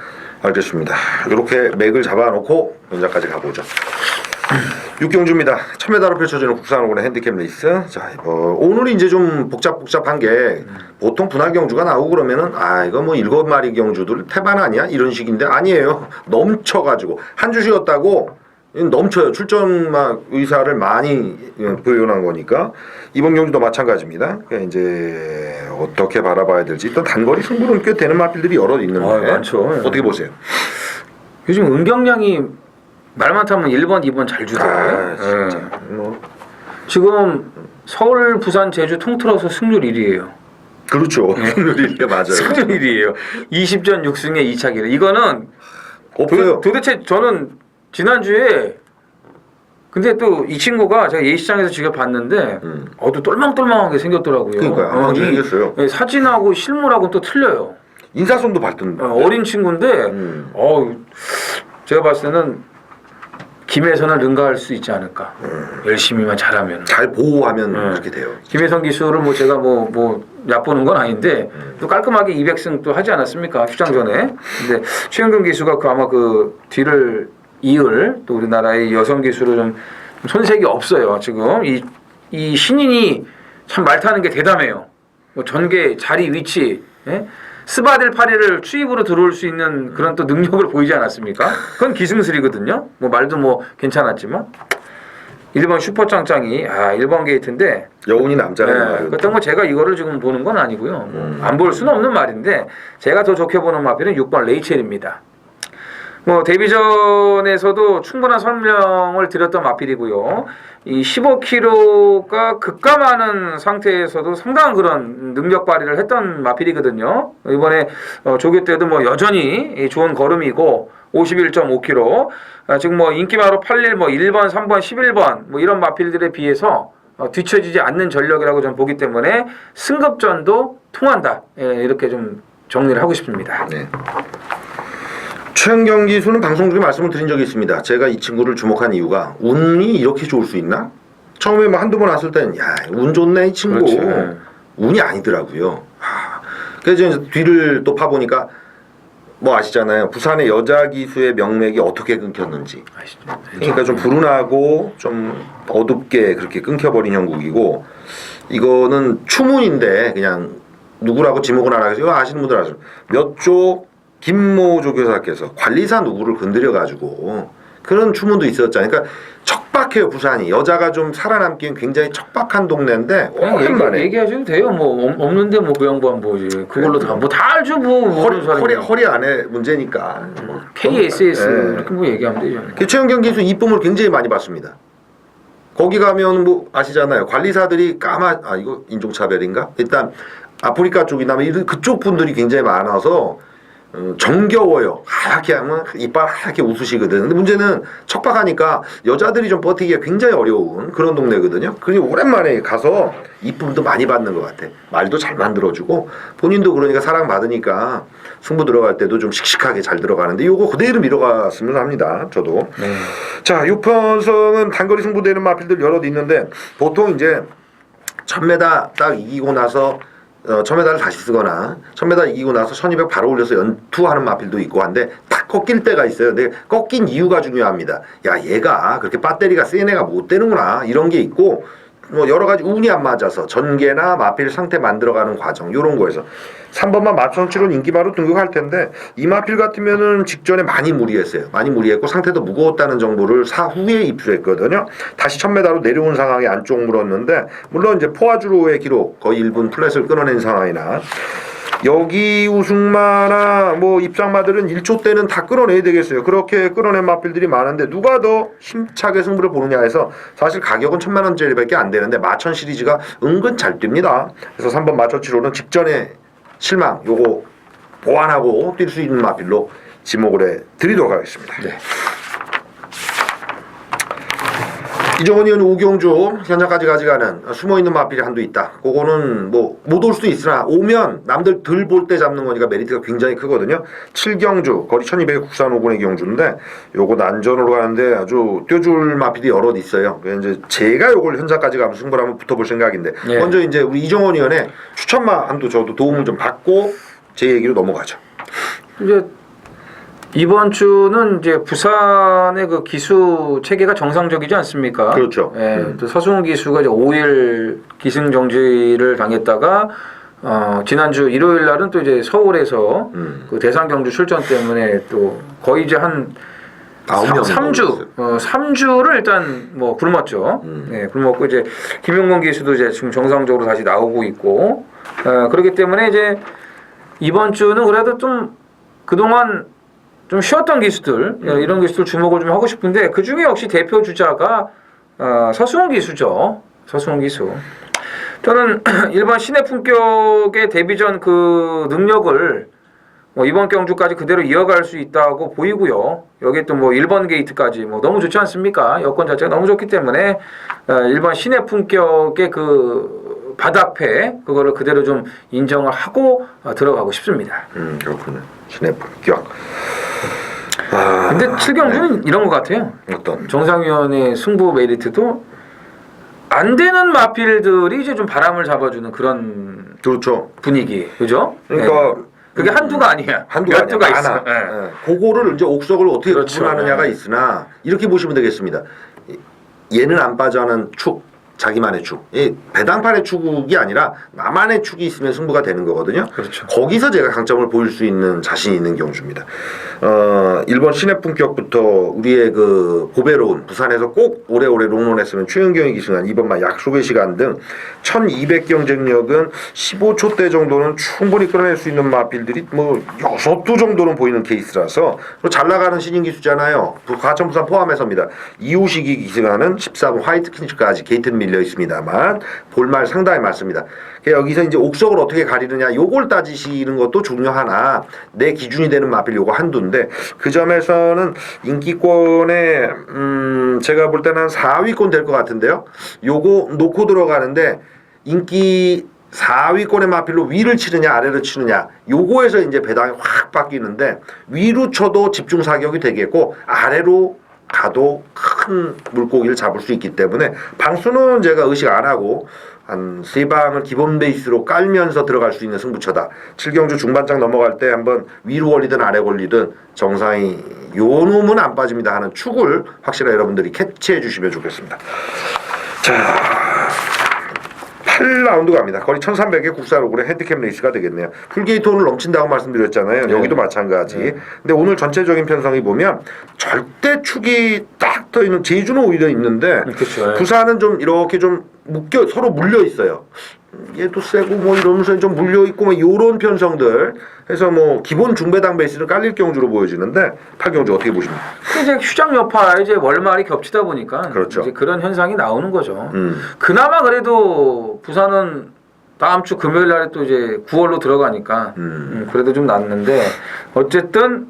알겠습니다. 이렇게 맥을 잡아놓고 연장까지 가보죠. 육경주입니다. 1000m로 펼쳐지는 국산오군의 핸디캡 레이스. 자, 오늘이 이제 좀 복잡한 게 보통 분할 경주가 나오고 그러면은 이거 뭐 7마리 경주들 태반 아니야? 이런 식인데 아니에요. 넘쳐가지고 한 주 쉬었다고 넘쳐요. 출전 의사를 많이 표현한 거니까 이번 경주도 마찬가지입니다. 그러니까 이제 어떻게 바라봐야 될지 일단 단거리 승부는 꽤 되는 마필들이 여러 있는데 많죠. 어떻게 보세요? 요즘 응경량이 말 많다면 1번, 2번 잘 주더라고요. 진짜. 지금 서울, 부산, 제주 통틀어서 승률 1위예요. 그렇죠. 승률이 맞아요. 승률 1위예요. 20전 6승에 2차 기록. 이거는 없어요. 도대체 저는 지난주에 근데 또 이 친구가 제가 예시장에서 직접 봤는데 또 똘망똘망하게 생겼더라고요. 그러니까요. 생겼어요. 사진하고 실물하고 또 틀려요. 인사손도 밝던데. 어린 친구인데 제가 봤을 때는 김혜선을 능가할 수 있지 않을까. 열심히만 잘하면. 잘 보호하면 그렇게 돼요. 김혜선 기수를 뭐 제가 뭐 얕보는 건 아닌데 또 깔끔하게 200승 또 하지 않았습니까? 휴장 전에. 근데 최영근 기수가 아마 그 뒤를 이을 또 우리나라의 여성 기수를 좀 손색이 없어요. 지금 이 신인이 참 말타는 게 대담해요. 뭐 전개, 자리, 위치, 예? 스바델8를 추입으로 들어올 수 있는 그런 또 능력을 보이지 않았습니까? 그건 기승술이거든요. 뭐 말도 뭐 괜찮았지만 1번 슈퍼짱짱이 1번 게이트인데 여운이 남자라는 네, 말이거든요. 그렇다고 뭐 제가 이거를 지금 보는 건 아니고요. 안 볼 수는 없는 말인데 제가 더 좋게 보는 마필은 6번 레이첼입니다. 뭐 데뷔전에서도 충분한 설명을 드렸던 마필이고요. 이 15kg가 급감하는 상태에서도 상당한 그런 능력 발휘를 했던 마필이거든요. 이번에 조교 때도 뭐 여전히 좋은 걸음이고 51.5kg. 지금 뭐 인기마로 81, 뭐 1번, 3번, 11번 뭐 이런 마필들에 비해서 뒤처지지 않는 전력이라고 저는 보기 때문에 승급전도 통한다. 이렇게 좀 정리를 하고 싶습니다. 네. 최은경 기수는 방송 중에 말씀을 드린 적이 있습니다. 제가 이 친구를 주목한 이유가 운이 이렇게 좋을 수 있나? 처음에 뭐 한두 번 왔을 때는 운 좋네 이 친구. 그렇지. 운이 아니더라고요. 그래서 이제 뒤를 또 파보니까 뭐 아시잖아요. 부산의 여자 기수의 명맥이 어떻게 끊겼는지. 그러니까 좀 불운하고 좀 어둡게 그렇게 끊겨버린 형국이고 이거는 추문인데 그냥 누구라고 지목은 안 하겠어요. 이거 아시는 분들 아시죠? 몇조 김모 조교사께서 관리사 누구를 건드려가지고 그런 추문도 있었잖아요. 그러니까 척박해요 부산이. 여자가 좀 살아남기엔 굉장히 척박한 동네인데 오랜만에 얘기하셔도 돼요. 뭐 없는데 뭐 그 양반 뭐지. 그걸로 다 뭐 다 알죠. 뭐 허리 안에 문제니까. KSS 네. 이렇게 뭐 얘기하면 되죠. 최은경 기수 이쁨을 굉장히 많이 받습니다. 거기 가면 뭐 아시잖아요. 관리사들이 이거 인종차별인가? 일단 아프리카 쪽이나 그쪽 분들이 굉장히 많아서 정겨워요. 하얗게 하면 이빨 하얗게 웃으시거든. 근데 문제는 척박하니까 여자들이 좀 버티기가 굉장히 어려운 그런 동네거든요. 그러니 오랜만에 가서 이쁨도 많이 받는 것 같아. 말도 잘 만들어주고 본인도 그러니까 사랑받으니까 승부 들어갈 때도 좀 씩씩하게 잘 들어가는데 요거 그대로 밀어갔으면 합니다. 저도. 자, 6편성은 단거리 승부되는 마필들 여럿 있는데 보통 이제 1000m 딱 이기고 나서 1000m를 다시 쓰거나 1000m 이기고 나서 1200 바로 올려서 연투하는 마필도 있고 한데 딱 꺾일 때가 있어요. 근데 꺾인 이유가 중요합니다. 야 얘가 그렇게 배터리가 센 애가 못 되는구나 이런 게 있고 뭐 여러 가지 운이 안 맞아서 전개나 마필 상태 만들어가는 과정 요런 거에서 3번만 마천치로는 인기마로 등극할 텐데 이 마필 같으면은 직전에 많이 무리했어요. 많이 무리했고 상태도 무거웠다는 정보를 사후에 입수했거든요. 다시 1000m로 내려온 상황에 안쪽 물었는데 물론 이제 포아주로의 기록 거의 1분 플랫을 끊어낸 상황이나 여기 우승마나 뭐 입장마들은 1초 때는 다 끌어내야 되겠어요. 그렇게 끌어낸 마필들이 많은데 누가 더 힘차게 승부를 보느냐 해서 사실 가격은 1000만원짜리밖에 안 되는데 마천 시리즈가 은근 잘 뜁니다. 그래서 3번 마천치로는 직전에 실망 요거 보완하고 뛸 수 있는 마필로 지목을 해 드리도록 하겠습니다. 네. 이정원 의원 오경주 현장까지 가져가는 숨어있는 마필이 한두 있다. 그거는 뭐 못 올 수도 있으나 오면 남들 덜 볼 때 잡는 거니까 메리트가 굉장히 크거든요. 7경주 거리 1200 국산 5군의 경주인데 요거 난전으로 가는데 아주 뛰어줄 마필이 여럿 있어요. 그래서 이제 제가 요걸 현장까지 가면 승부를 한번 붙어볼 생각인데 예. 먼저 이제 우리 이정원 의원의 추천마 한두 저도 도움을 좀 받고 제 얘기로 넘어가죠. 이제 이번 주는 이제 부산의 그 기수 체계가 정상적이지 않습니까? 그렇죠. 예, 또 서승훈 기수가 이제 5일 기승 정지를 당했다가 지난주 일요일 날은 또 이제 서울에서 그 대상 경주 출전 때문에 또 거의 이제 한 3주를 일단 뭐 굶었죠. 네, 굶었고 이제 김용건 기수도 이제 지금 정상적으로 다시 나오고 있고 그렇기 때문에 이제 이번 주는 그래도 좀 그동안 좀 쉬었던 기수들 이런 기수들 주목을 좀 하고 싶은데 그 중에 역시 대표 주자가 서승훈 기수죠. 서승훈 기수. 저는 일반 신의 품격의 데뷔전 그 능력을 뭐 이번 경주까지 그대로 이어갈 수 있다고 보이고요. 여기 또 뭐 1번 게이트까지 뭐 너무 좋지 않습니까? 여건 자체가 너무 좋기 때문에 일반 신의 품격의 그 바닥패 그거를 그대로 좀 인정을 하고 들어가고 싶습니다. 그렇군요. 신의 품격. 근데 7경주는 이런 것 같아요. 어떤? 정상위원의 승부 메리트도 안 되는 마필들이 이제 좀 바람을 잡아주는 그런 그렇죠. 분위기, 그죠? 그러니까 네. 그게 한두가 아니야. 한두가 몇 두가 아니야. 있어. 많아. 네. 예. 그거를 이제 옥석을 어떻게 그렇죠. 구분하느냐가 있으나 이렇게 보시면 되겠습니다. 얘는 안 빠져하는 축 자기만의 축. 이 배당판의 축이 아니라 나만의 축이 있으면 승부가 되는 거거든요. 그렇죠. 거기서 제가 강점을 보일 수 있는 자신이 있는 경주입니다. 일본 신의 품격부터 우리의 그 보배로운 부산에서 꼭 오래오래 롱런했으면 최은경이 기승한 이번만 약속의 시간 등 1200 경쟁력은 15초대 정도는 충분히 끌어낼 수 있는 마필들이 뭐 6두 정도는 보이는 케이스라서 잘 나가는 신인 기수잖아요. 과천 부산 포함해서입니다. 이호식이 기승하는 14번 화이트 킨즈까지 게이트는 밀려 있습니다만 볼말 상당히 많습니다. 여기서 이제 옥석을 어떻게 가리느냐 요걸 따지시는 것도 중요하나 내 기준이 되는 마필 요거 한두인데 그 점에서는 인기권에 제가 볼 때는 한 4위권 될 것 같은데요. 요거 놓고 들어가는데 인기 4위권의 마필로 위를 치느냐 아래로 치느냐 요거에서 이제 배당이 확 바뀌는데 위로 쳐도 집중 사격이 되겠고 아래로 가도 큰 물고기를 잡을 수 있기 때문에 방수는 제가 의식 안 하고 한 3방을 기본 베이스로 깔면서 들어갈 수 있는 승부처다. 7경주 중반장 넘어갈 때 한번 위로 걸리든 아래 걸리든 정상이 요 놈은 안 빠집니다 하는 축을 확실하게 여러분들이 캐치해 주시면 좋겠습니다. 자 8라운드 갑니다. 거리 1300에 국사로그의 핸디캡 레이스가 되겠네요. 풀게이트 오늘 넘친다고 말씀드렸잖아요. 네. 여기도 마찬가지. 네. 근데 오늘 전체적인 편성이 보면 절대 축이 딱 떠 있는 제주는 오히려 있는데 그렇죠. 부산은 좀 이렇게 좀 묶여 서로 물려 있어요. 얘도 세고 뭐 이러면서 좀 물려 있고 뭐 요런 편성들 해서 뭐 기본 중배당 베이스는 깔릴 경주로 보여지는데 8경주 어떻게 보십니까? 이제 휴장 여파 이제 월말이 겹치다 보니까 그렇죠. 이제 그런 현상이 나오는 거죠. 그나마 그래도 부산은 다음 주 금요일 날에 또 이제 9월로 들어가니까 그래도 좀 낫는데 어쨌든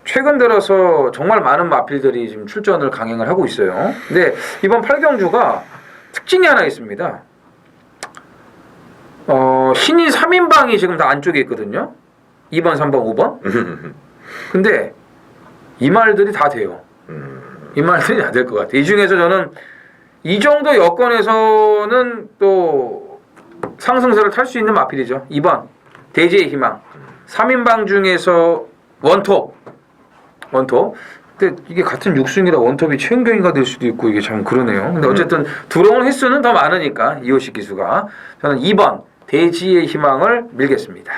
최근 들어서 정말 많은 마필들이 지금 출전을 강행을 하고 있어요. 근데 이번 8경주가 특징이 하나 있습니다. 신인 3인방이 지금 다 안쪽에 있거든요. 2번, 3번, 5번. 근데 이 말들이 다 돼요. 이 말들이 다 될 것 같아요. 이 중에서 저는 이 정도 여건에서는 또 상승세를 탈 수 있는 마필이죠. 2번 대지의 희망. 3인방 중에서 원톱. 근데 이게 같은 6승이라 원톱이 최은경이가 될 수도 있고 이게 참 그러네요. 근데 어쨌든 들어오는 횟수는 더 많으니까 이호식 기수가 저는 2번 대지의 희망을 밀겠습니다.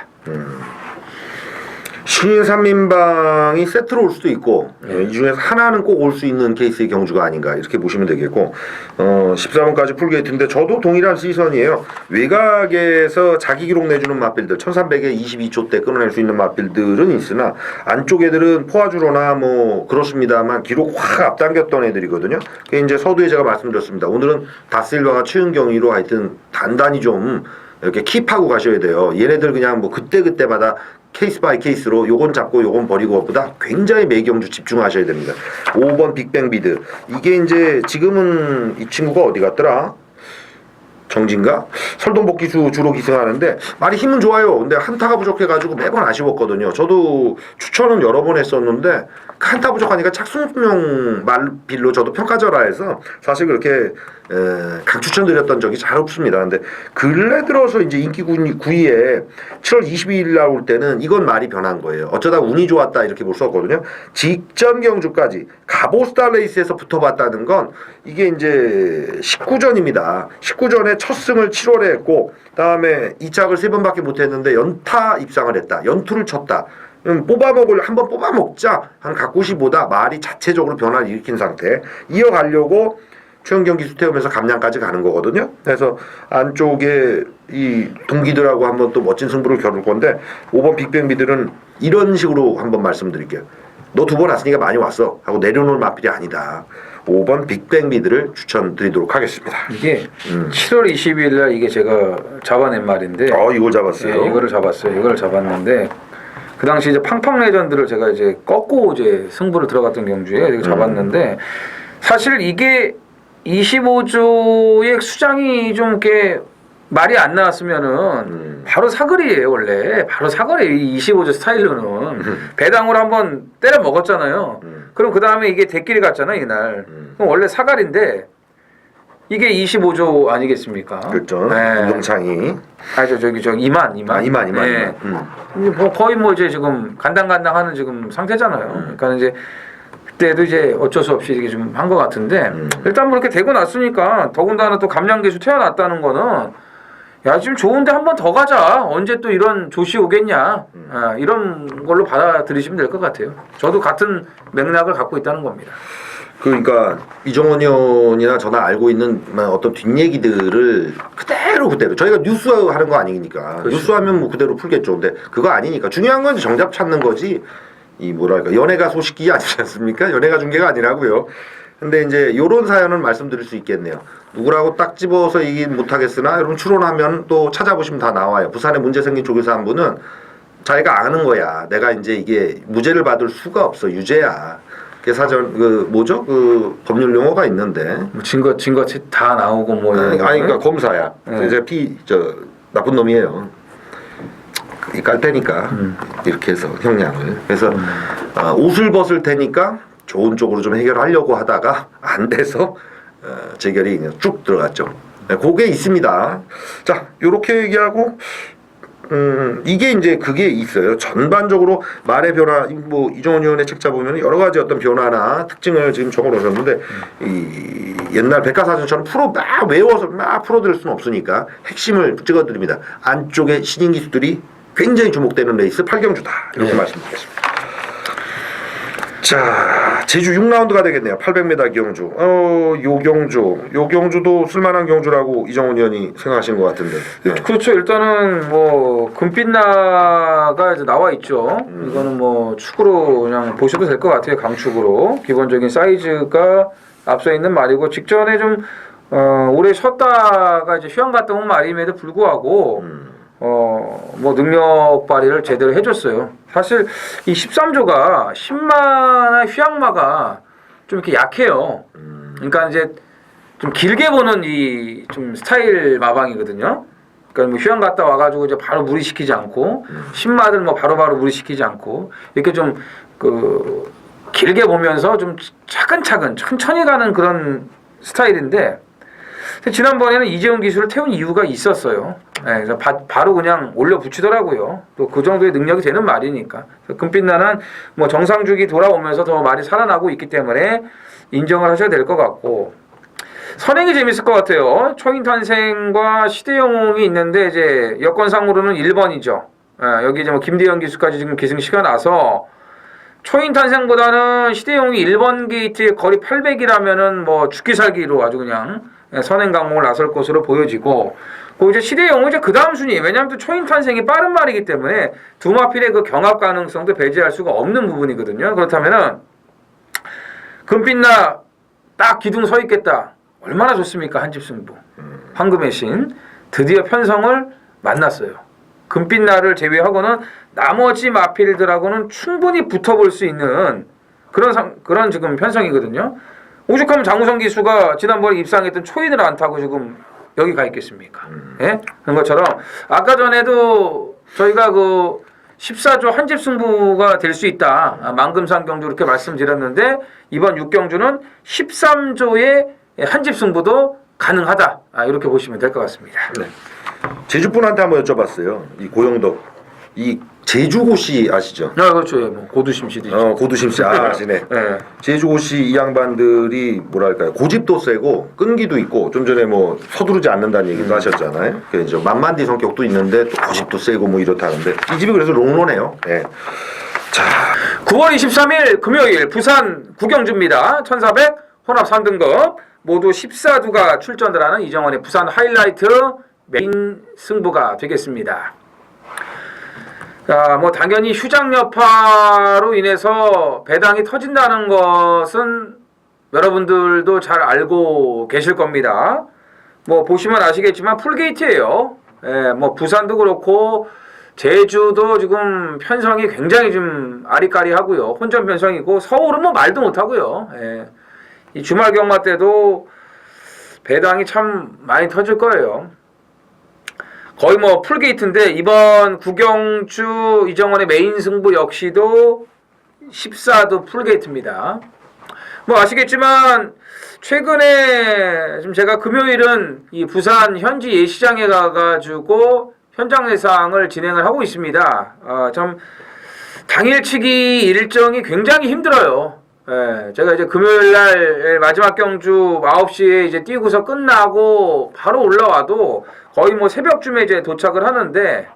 신인 3인방이 세트로 올 수도 있고 이 중에서 하나는 꼭 올 수 있는 케이스의 경주가 아닌가 이렇게 보시면 되겠고 14번까지 풀게이트인데 저도 동일한 시선이에요. 외곽에서 자기 기록 내주는 마필들 1300에 22초대 끊어낼 수 있는 마필들은 있으나 안쪽 애들은 포화주로나 뭐 그렇습니다만 기록 확 앞당겼던 애들이거든요. 그게 이제 서두에 제가 말씀드렸습니다. 오늘은 다실바가 최은경이로 하여튼 단단히 좀 이렇게 킵하고 가셔야 돼요. 얘네들 그냥 뭐 그때그때마다 케이스 바이 케이스로 요건 잡고 요건 버리고 것보다 굉장히 매경주 집중하셔야 됩니다. 5번 빅뱅비드 이게 이제 지금은 이 친구가 어디 갔더라? 정진가? 설동복기수 주로 기승하는데 말이 힘은 좋아요. 근데 한타가 부족해가지고 매번 아쉬웠거든요. 저도 추천은 여러 번 했었는데 한타 부족하니까 착순명 말빌로 저도 평가절하 해서 사실 그렇게 강추천드렸던 적이 잘 없습니다. 근데 근래 들어서 이제 인기 9위에 7월 22일 날 올 때는 이건 말이 변한 거예요. 어쩌다 운이 좋았다 이렇게 볼 수 없거든요. 직전 경주까지 가보스타 레이스에서 붙어봤다는 건 이게 이제 19전입니다. 19전에 첫 승을 7월에 했고 다음에 2착을 3번밖에 못했는데 연타 입상을 했다. 연투를 쳤다. 한번 뽑아먹자 한 각고시보다 말이 자체적으로 변화를 일으킨 상태 이어가려고 최은경 기수 태우면서 감량까지 가는 거거든요. 그래서 안쪽에 이 동기들하고 한번 또 멋진 승부를 겨룰 건데 5번 빅뱅비들은 이런 식으로 한번 말씀드릴게요. 너 2번 왔으니까 많이 왔어 하고 내려놓을 마필이 아니다. 5번 빅뱅비들을 추천드리도록 하겠습니다. 이게 7월 22일 날 이게 제가 잡아낸 말인데 이걸 잡았어요. 네, 이거를 잡았어요. 이걸 잡았는데 그 당시 이제 팡팡 레전드를 제가 이제 꺾고 이제 승부를 들어갔던 경주에 이거 잡았는데 사실 이게 25조의 수장이 좀 이렇게 말이 안 나왔으면은 바로 사거리예요. 원래 바로 사거리 25조 스타일로는 배당으로 한번 때려 먹었잖아요. 그럼 그 다음에 이게 대끼리 갔잖아 이날. 그럼 원래 사거리인데 이게 25조 아니겠습니까? 그렇죠. 네. 이동창이 저기 2만. 이만. 뭐 거의 뭐 이제 지금 간당간당하는 지금 상태잖아요. 그러니까 이제 그때도 이제 어쩔 수 없이 이게 좀 한 것 같은데 일단 뭐 이렇게 되고 났으니까 더군다나 또 감량기수 태어났다는 거는 야 지금 좋은데 한 번 더 가자 언제 또 이런 조시 오겠냐 이런 걸로 받아들이시면 될 것 같아요. 저도 같은 맥락을 갖고 있다는 겁니다. 그러니까 이정원 의원이나 저나 알고 있는 어떤 뒷얘기들을 그대로 저희가 뉴스하는 거 아니니까 그렇죠. 뉴스하면 뭐 그대로 풀겠죠. 근데 그거 아니니까 중요한 건 정답 찾는 거지. 이 뭐랄까 연예가 소식이 아니지 않습니까? 연예가 중계가 아니라고요. 근데 이제 요런 사연을 말씀드릴 수 있겠네요. 누구라고 딱 집어서 얘기 못하겠으나 여러분 추론하면 또 찾아보시면 다 나와요. 부산에 문제 생긴 조교사 한 분은 자기가 아는 거야. 내가 이제 이게 무죄를 받을 수가 없어. 유죄야. 그 사전 그 뭐죠? 그 법률 용어가 있는데 뭐 증거 다 나오고 뭐 아니 그러니까 검사야. 이제 나쁜 놈이에요. 깔 테니까 이렇게 해서 형량을 그래서 옷을 벗을 테니까 좋은 쪽으로 좀 해결하려고 하다가 안 돼서 재결이 그냥 쭉 들어갔죠. 네, 그게 있습니다. 자, 요렇게 얘기하고 이게 이제 그게 있어요. 전반적으로 말의 변화, 뭐 이정원 의원의 책자 보면 여러 가지 어떤 변화나 특징을 지금 적어놓으셨는데 이 옛날 백과사전처럼 막 외워서 막 풀어드릴 수는 없으니까 핵심을 찍어드립니다. 안쪽에 신인 기수들이 굉장히 주목되는 레이스 8경주다 이렇게 말씀드리겠습니다. 자, 제주 6라운드가 되겠네요. 800m 경주. 요 경주도 쓸만한 경주라고 이정훈 의원이 생각하시는 것 같은데. 네. 그렇죠. 일단은 뭐 금빛나가 이제 나와 있죠. 이거는 뭐 축으로 그냥 보셔도 될 것 같아요. 강축으로 기본적인 사이즈가 앞서 있는 말이고 직전에 좀 오래 쉬었다가 이제 휴양 갔다 온 말임에도 불구하고 뭐 능력 발휘를 제대로 해줬어요. 사실 이 13조가 10마나 휴양마가 좀 이렇게 약해요. 그러니까 이제 좀 길게 보는 이 좀 스타일 마방이거든요. 그러니까 뭐 휴양 갔다 와가지고 이제 바로 무리시키지 않고 10마들 뭐 바로바로 무리시키지 않고 이렇게 좀 그 길게 보면서 좀 차근차근 천천히 가는 그런 스타일인데 지난번에는 이재훈 기수를 태운 이유가 있었어요. 네, 그래서 바로 그냥 올려 붙이더라고요. 또 그 정도의 능력이 되는 말이니까. 금빛나는 뭐 정상주기 돌아오면서 더 말이 살아나고 있기 때문에 인정을 하셔야 될 것 같고 선행이 재밌을 것 같아요. 초인탄생과 시대영웅이 있는데 이제 여건상으로는 1번이죠. 여기 이제 뭐 김대현 기수까지 지금 계승시가 나서 초인탄생보다는 시대영웅이 1번 게이트의 거리 800이라면은 뭐 죽기 살기로 아주 그냥 선행 강목을 나설 것으로 보여지고, 그 이제 시대영웅 이제 그 다음 순위. 왜냐하면 또 초인 탄생이 빠른 말이기 때문에 두 마필의 그 경합 가능성도 배제할 수가 없는 부분이거든요. 그렇다면은 금빛나 딱 기둥 서 있겠다. 얼마나 좋습니까? 한집 승부. 황금의 신 드디어 편성을 만났어요. 금빛나를 제외하고는 나머지 마필들하고는 충분히 붙어볼 수 있는 그런 지금 편성이거든요. 오죽하면 장우성 기수가 지난번에 입상했던 초인을 안 타고 지금 여기 가 있겠습니까? 예? 그런 것처럼 아까 전에도 저희가 그 14조 한집 승부가 될 수 있다. 만금산 경주 이렇게 말씀드렸는데 이번 6경주는 13조의 한집 승부도 가능하다. 이렇게 보시면 될 것 같습니다. 네. 제주분한테 한번 여쭤봤어요. 이 고영덕, 이 제주고시 아시죠? 그렇죠. 뭐 고두심 씨도 있죠. 고두심 씨 아시네. 네. 제주고시 이 양반들이 뭐랄까요, 고집도 세고 끈기도 있고 좀 전에 뭐 서두르지 않는다는 얘기도 하셨잖아요. 그래서 이제 만만디 성격도 있는데 또 고집도 세고 뭐 이렇다는데 이 집이 그래서 롱런해요. 네. 자, 9월 23일 금요일 부산 구경주입니다. 1400 혼합 3등급 모두 14두가 출전을 하는 이정원의 부산 하이라이트 메인 승부가 되겠습니다. 자, 뭐 당연히 휴장 여파로 인해서 배당이 터진다는 것은 여러분들도 잘 알고 계실 겁니다. 뭐 보시면 아시겠지만 풀게이트예요. 예, 뭐 부산도 그렇고 제주도 지금 편성이 굉장히 좀 아리까리하고요. 혼전 편성이고 서울은 뭐 말도 못하고요. 예. 이 주말 경마 때도 배당이 참 많이 터질 거예요. 거의 뭐 풀게이트인데 이번 구경주 이정원의 메인 승부 역시도 14도 풀게이트입니다. 뭐 아시겠지만 최근에 지금 제가 금요일은 이 부산 현지 예시장에 가가지고 현장 예상을 진행을 하고 있습니다. 좀 당일치기 일정이 굉장히 힘들어요. 예, 제가 이제 금요일 날 마지막 경주 9시에 이제 뛰고서 끝나고 바로 올라와도 거의 뭐 새벽쯤에 이제 도착을 하는데,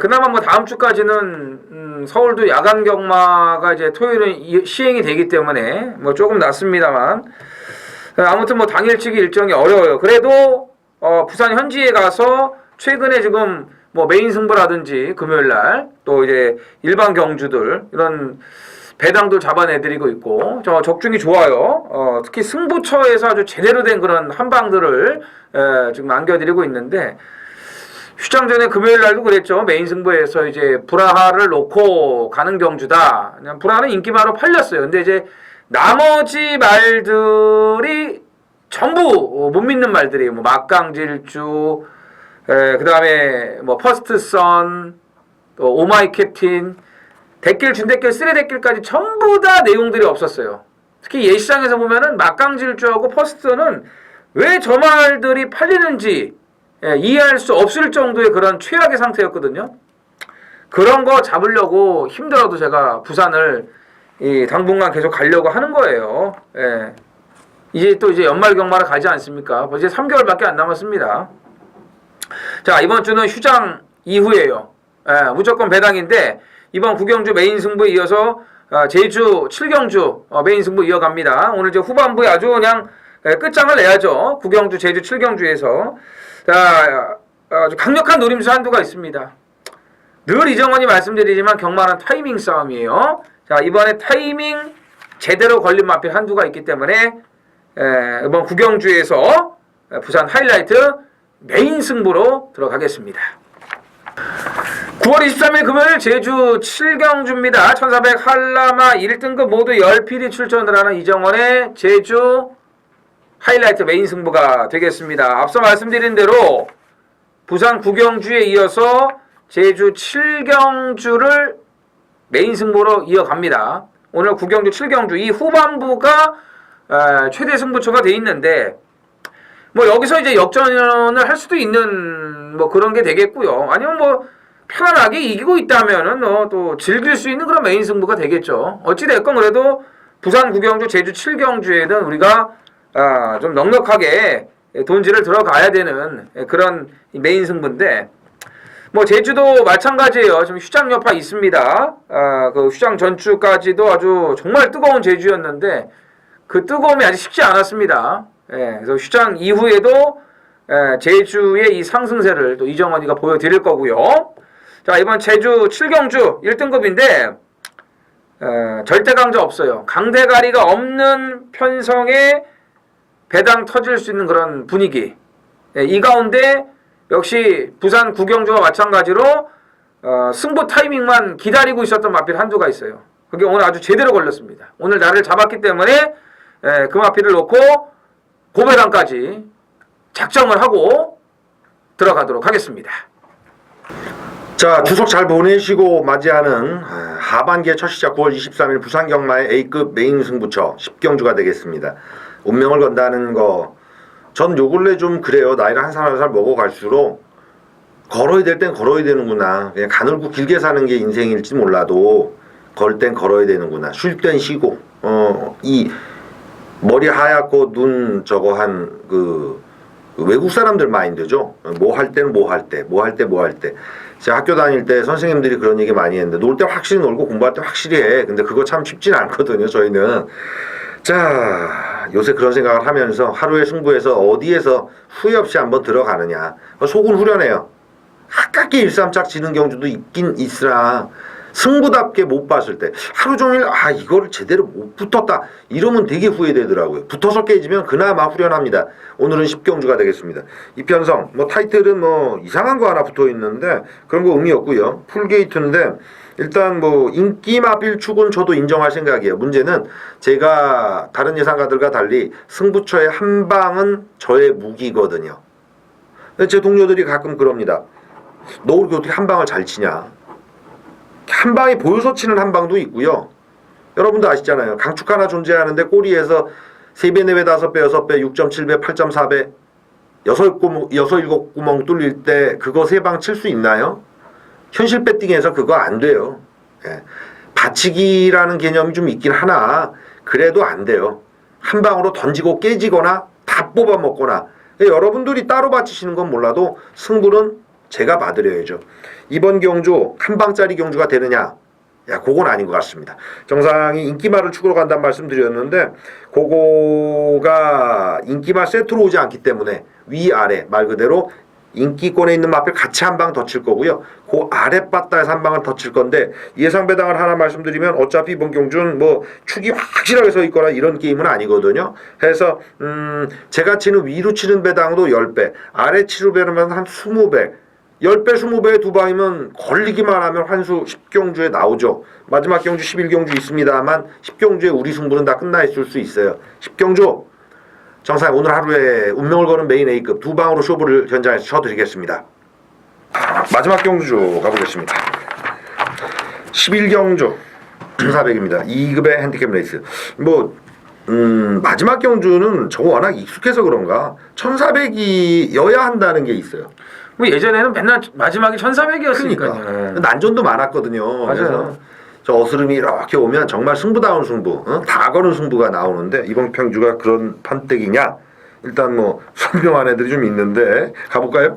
그나마 뭐 다음 주까지는 서울도 야간 경마가 이제 토요일은 시행이 되기 때문에 뭐 조금 낫습니다만, 아무튼 뭐 당일치기 일정이 어려워요. 그래도 부산 현지에 가서 최근에 지금 뭐 메인 승부라든지 금요일 날 또 이제 일반 경주들 이런 배당도 잡아내드리고 있고 저 적중이 좋아요. 특히 승부처에서 아주 제대로 된 그런 한방들을 지금 안겨드리고 있는데, 휴장 전에 금요일 날도 그랬죠. 메인 승부에서 이제 브라하를 놓고 가는 경주다. 그냥 브라하는 인기마로 팔렸어요. 근데 이제 나머지 말들이 전부 못 믿는 말들이에요. 뭐 막강질주, 그 다음에 뭐 퍼스트선, 또 오마이 캡틴, 대길, 준대길, 쓰레대길까지 전부 다 내용들이 없었어요. 특히 예시장에서 보면은 막강질주하고 퍼스트는 왜 저 말들이 팔리는지 이해할 수 없을 정도의 그런 최악의 상태였거든요. 그런 거 잡으려고 힘들어도 제가 부산을 당분간 계속 가려고 하는 거예요. 예. 이제 또 이제 연말 경마를 가지 않습니까? 이제 3개월밖에 안 남았습니다. 자, 이번 주는 휴장 이후예요. 무조건 배당인데 이번 구경주 메인 승부에 이어서 제주 7경주 메인 승부 이어갑니다. 오늘 이제 후반부에 아주 그냥 끝장을 내야죠. 구경주 제주 7경주에서 자, 아주 강력한 노림수 한두가 있습니다. 늘 이정원이 말씀드리지만 경마는 타이밍 싸움이에요. 자, 이번에 타이밍 제대로 걸린 마필 한두가 있기 때문에 이번 구경주에서 부산 하이라이트 메인 승부로 들어가겠습니다. 9월 23일 금요일 제주 7경주입니다. 1400 한라마 1등급 모두 10필이 출전을 하는 이정원의 제주 하이라이트 메인 승부가 되겠습니다. 앞서 말씀드린 대로 부산 9경주에 이어서 제주 7경주를 메인 승부로 이어갑니다. 오늘 9경주 7경주 이 후반부가 최대 승부처가 돼 있는데 뭐 여기서 이제 역전을 할 수도 있는 뭐 그런 게 되겠고요. 아니면 뭐 편안하게 이기고 있다면은 또 즐길 수 있는 그런 메인 승부가 되겠죠. 어찌 됐건 그래도 부산 9경주, 제주 7경주에는 우리가 좀 넉넉하게 돈질을 들어가야 되는 그런 메인 승부인데, 뭐 제주도 마찬가지예요. 지금 휴장 여파 있습니다. 그 휴장 전주까지도 아주 정말 뜨거운 제주였는데 그 뜨거움이 아직 식지 않았습니다. 그래서 휴장 이후에도 제주의 이 상승세를 또 이정원이가 보여드릴 거고요. 자, 이번 제주 7경주 1등급인데 절대 강자 없어요. 강대가리가 없는 편성에 배당 터질 수 있는 그런 분위기. 이 가운데 역시 부산 9경주와 마찬가지로 승부 타이밍만 기다리고 있었던 마필 한두가 있어요. 그게 오늘 아주 제대로 걸렸습니다. 오늘 나를 잡았기 때문에 그 마필을 놓고 고배당까지 작정을 하고 들어가도록 하겠습니다. 자, 추석 잘 보내시고 맞이하는 하반기의 첫 시작 9월 23일 부산 경마의 A급 메인 승부처 10경주가 되겠습니다. 운명을 건다는 거, 전 요 근래 좀 그래요. 나이를 한 살 한 살 먹어갈수록 걸어야 될 땐 걸어야 되는구나. 그냥 가늘고 길게 사는 게 인생일지 몰라도 걸 땐 걸어야 되는구나. 쉴 땐 쉬고, 이 머리 하얗고 눈 저거 한 그 외국 사람들 마인드죠. 뭐 할 때는 뭐 할 때, 뭐 할 때 뭐 할 때. 제가 학교 다닐 때 선생님들이 그런 얘기 많이 했는데 놀 때 확실히 놀고 공부할 때 확실히 해. 근데 그거 참 쉽진 않거든요. 저희는. 자, 요새 그런 생각을 하면서 하루의 승부에서 어디에서 후회 없이 한번 들어가느냐. 속은 후련해요. 아깝게 1-3짝 지는 경주도 있긴 있으나 승부답게 못 봤을 때 하루 종일 이거를 제대로 못 붙었다 이러면 되게 후회되더라고요. 붙어서 깨지면 그나마 후련합니다. 오늘은 10경주가 되겠습니다. 이 편성 뭐 타이틀은 뭐 이상한 거 하나 붙어 있는데 그런 거 의미 없고요. 풀게이트인데 일단 뭐 인기 마필 축은 저도 인정할 생각이에요. 문제는 제가 다른 예상가들과 달리 승부처의 한 방은 저의 무기거든요. 제 동료들이 가끔 그럽니다. 너 그렇게 어떻게 한 방을 잘 치냐. 한 방에 보여서 치는 한 방도 있고요. 여러분도 아시잖아요. 강축 하나 존재하는데 꼬리에서 3배, 4배, 5배, 6배, 6.7배, 8.4배 6-7구멍 뚫릴 때 그거 3방 칠 수 있나요? 현실 배팅에서 그거 안 돼요. 예. 다치기라는 개념이 좀 있긴 하나 그래도 안 돼요. 한 방으로 던지고 깨지거나 다 뽑아 먹거나 여러분들이 따로 바치시는 건 몰라도 승부는 제가 봐드려야죠. 이번 경주 한 방짜리 경주가 되느냐? 야, 그건 아닌 것 같습니다. 정상이 인기말을 축으로 간다는 말씀 드렸는데 그거가 인기말 세트로 오지 않기 때문에 위아래 말 그대로 인기권에 있는 마필 같이 한 방 더 칠 거고요. 그 아랫바다에서 한 방을 더 칠 건데 예상 배당을 하나 말씀드리면 어차피 이번 경주는 뭐 축이 확실하게 서 있거나 이런 게임은 아니거든요. 그래서 제가 치는 위로 치는 배당도 10배, 아래 치는 배당은 한 20배. 10배, 20배의 두 방이면 걸리기만 하면 환수 10경주에 나오죠. 마지막 경주 11경주 있습니다만 10경주에 우리 승부는 다 끝나 있을 수 있어요. 10경주 정상 오늘 하루에 운명을 거는 메인 A급 두 방으로 쇼부를 현장에서 쳐드리겠습니다. 마지막 경주 가보겠습니다. 11경주 1400입니다. 2급의 핸디캡 레이스. 마지막 경주는 저거 워낙 익숙해서 그런가 1400이 여야 한다는 게 있어요. 뭐 예전에는 맨날 마지막이 1400이었으니까요. 그러니까 난전도 많았거든요. 맞아요. 그래서 저 어스름이 이렇게 오면 정말 승부다운 승부, 다 거는 승부가 나오는데 이번 경주가 그런 판때기냐? 일단 뭐 설명한 애들이 좀 있는데 가볼까요?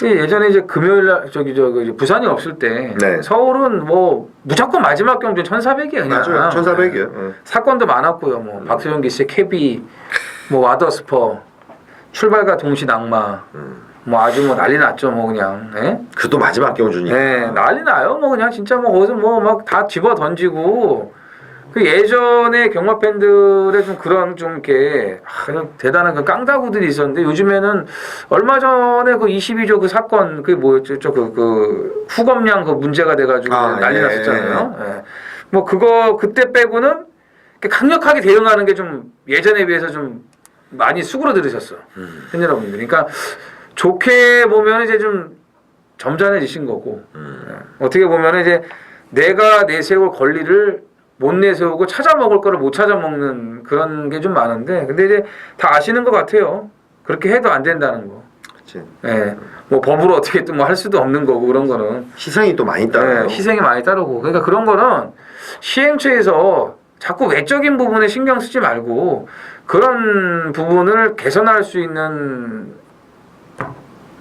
예전에 이제 금요일 날 저기 부산이 없을 때 네. 서울은 뭐 무조건 마지막 경주 1400이에요. 맞아요. 1400이요. 사건도 많았고요. 뭐 박수영 기씨 캐비, 뭐 와더스퍼, 출발과 동시 낙마. 뭐 아주 뭐 난리 났죠. 뭐 그냥. 예? 그것도 마지막 경주니까. 네, 난리 나요. 뭐 그냥 진짜 뭐 거기서 뭐 막 다 집어 던지고 그 예전에 경마 팬들의 좀 그런 좀 이렇게 그냥 대단한 그 깡다구들이 있었는데 요즘에는 얼마 전에 그 22조 그 사건 그 뭐였죠? 그 후검량 그 문제가 돼가지고 난리 예. 났었잖아요. 예. 뭐 그거 그때 빼고는 강력하게 대응하는 게 좀 예전에 비해서 좀 많이 수그러들으셨어. 팬 여러분들. 그러니까 좋게 보면 이제 좀 점잖해지신 거고 어떻게 보면 이제 내가 내세울 권리를 못 내세우고 찾아 먹을 거를 못 찾아 먹는 그런 게 좀 많은데 근데 이제 다 아시는 것 같아요. 그렇게 해도 안 된다는 거. 그치. 예. 뭐 법으로 어떻게 또 뭐 할 수도 없는 거고 그런 거는 희생이 또 많이 따라요. 희생이 많이 따르고 그러니까 그런 거는 시행처에서 자꾸 외적인 부분에 신경 쓰지 말고 그런 부분을 개선할 수 있는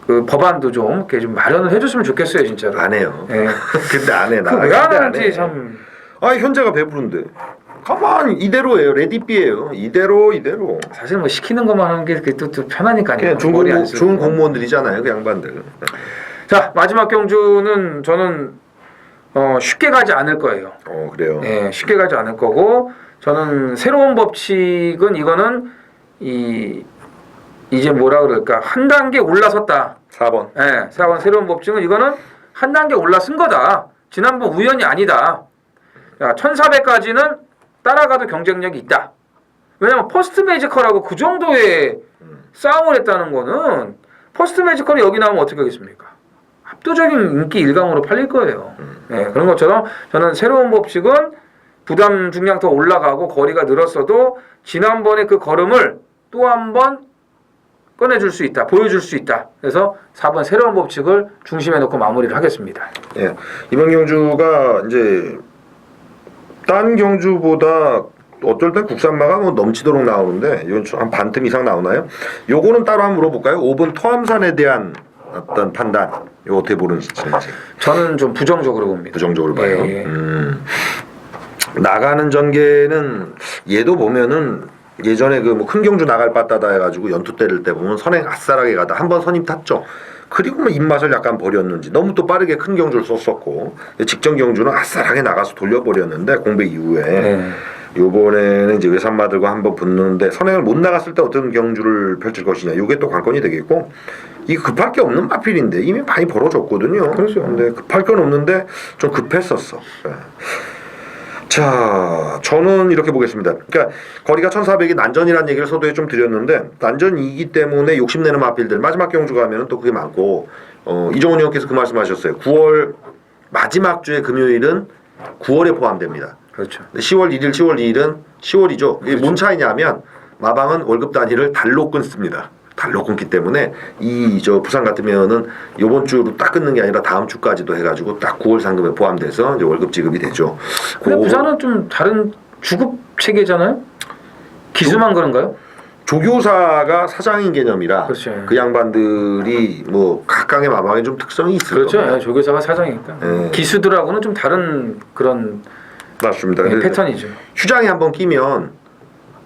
그 법안도 좀 이렇게 좀 마련을 해줬으면 좋겠어요, 진짜로. 안 해요. 예. 근데 안 해. 나. 왜 안 하는지 참. 아 현재가 배부른데. 가만 이대로예요. 레디비예요. 이대로. 사실 뭐 시키는 것만 하는 게 또 편하니까요. 그냥 좋은 공무원들이잖아요, 그 양반들. 자 마지막 경주는 저는 쉽게 가지 않을 거예요. 그래요. 예, 쉽게 가지 않을 거고 저는 새로운 법칙은 이거는 이제 뭐라 그럴까 한 단계 올라섰다. 4번. 예, 4번 새로운 법칙은 이거는 한 단계 올라선 거다. 지난번 우연이 아니다. 야, 1400까지는 따라가도 경쟁력이 있다. 왜냐면 퍼스트 매지컬하고 그 정도의 싸움을 했다는 거는 퍼스트 매지컬이 여기 나오면 어떻게 하겠습니까? 압도적인 인기 일강으로 팔릴 거예요. 예, 그런 것처럼 저는 새로운 법칙은 부담 중량 더 올라가고 거리가 늘었어도 지난번에 그 걸음을 또 한 번 꺼내줄 수 있다. 보여줄 수 있다. 그래서 4번 새로운 법칙을 중심에 놓고 마무리를 하겠습니다. 예. 이번 경주가 이제 딴 경주보다 어떨 땐 국산마가 뭐 넘치도록 나오는데 이건 한 반틈 이상 나오나요? 요거는 따로 한번 물어볼까요? 5번 토함산에 대한 어떤 판단 이거 어떻게 보는지 저는 좀 부정적으로 봅니다. 부정적으로 봐요. 예. 나가는 전개는 얘도 보면은 예전에 그 뭐 큰 경주 나갈 빠따다 해가지고 연투 때릴 때 보면 선행 아싸라게 가다 한 번 선임 탔죠. 그리고 뭐 입맛을 약간 버렸는지 너무 또 빠르게 큰 경주를 썼었고 직전 경주는 아싸라게 나가서 돌려버렸는데 공백 이후에 요번에는 이제 외산마들과 한번 붙는데 선행을 못 나갔을 때 어떤 경주를 펼칠 것이냐 요게 또 관건이 되겠고 이거 급할 게 없는 마필인데 이미 많이 벌어졌거든요. 그렇죠. 근데 급할 건 없는데 좀 급했었어. 네. 자, 저는 이렇게 보겠습니다. 그러니까 거리가 1400이 난전이라는 얘기를 서두에 좀 드렸는데 난전이기 때문에 욕심내는 마필들 마지막 경주 가면은 또 그게 많고 이종훈 의원께서 그 말씀하셨어요. 9월 마지막 주의 금요일은 9월에 포함됩니다. 그렇죠. 10월 1일, 10월 2일은 10월이죠. 이게 뭔 차이냐면 마방은 월급 단위를 달로 끊습니다. 달로 끊기 때문에 이 저 부산 같으면은 이번 주로 딱 끊는 게 아니라 다음 주까지도 해가지고 딱 9월 상금에 포함돼서 이제 월급 지급이 되죠. 근데 그 부산은 좀 다른 주급 체계잖아요. 기수만 그런가요? 조교사가 사장인 개념이라 그렇죠. 그 양반들이 뭐 각각의 마방에 좀 특성이 있을 그렇죠. 겁니다. 예, 조교사가 사장이니까. 예. 기수들하고는 좀 다른 그런 맞습니다. 예, 근데 패턴이죠. 휴장에 한번 끼면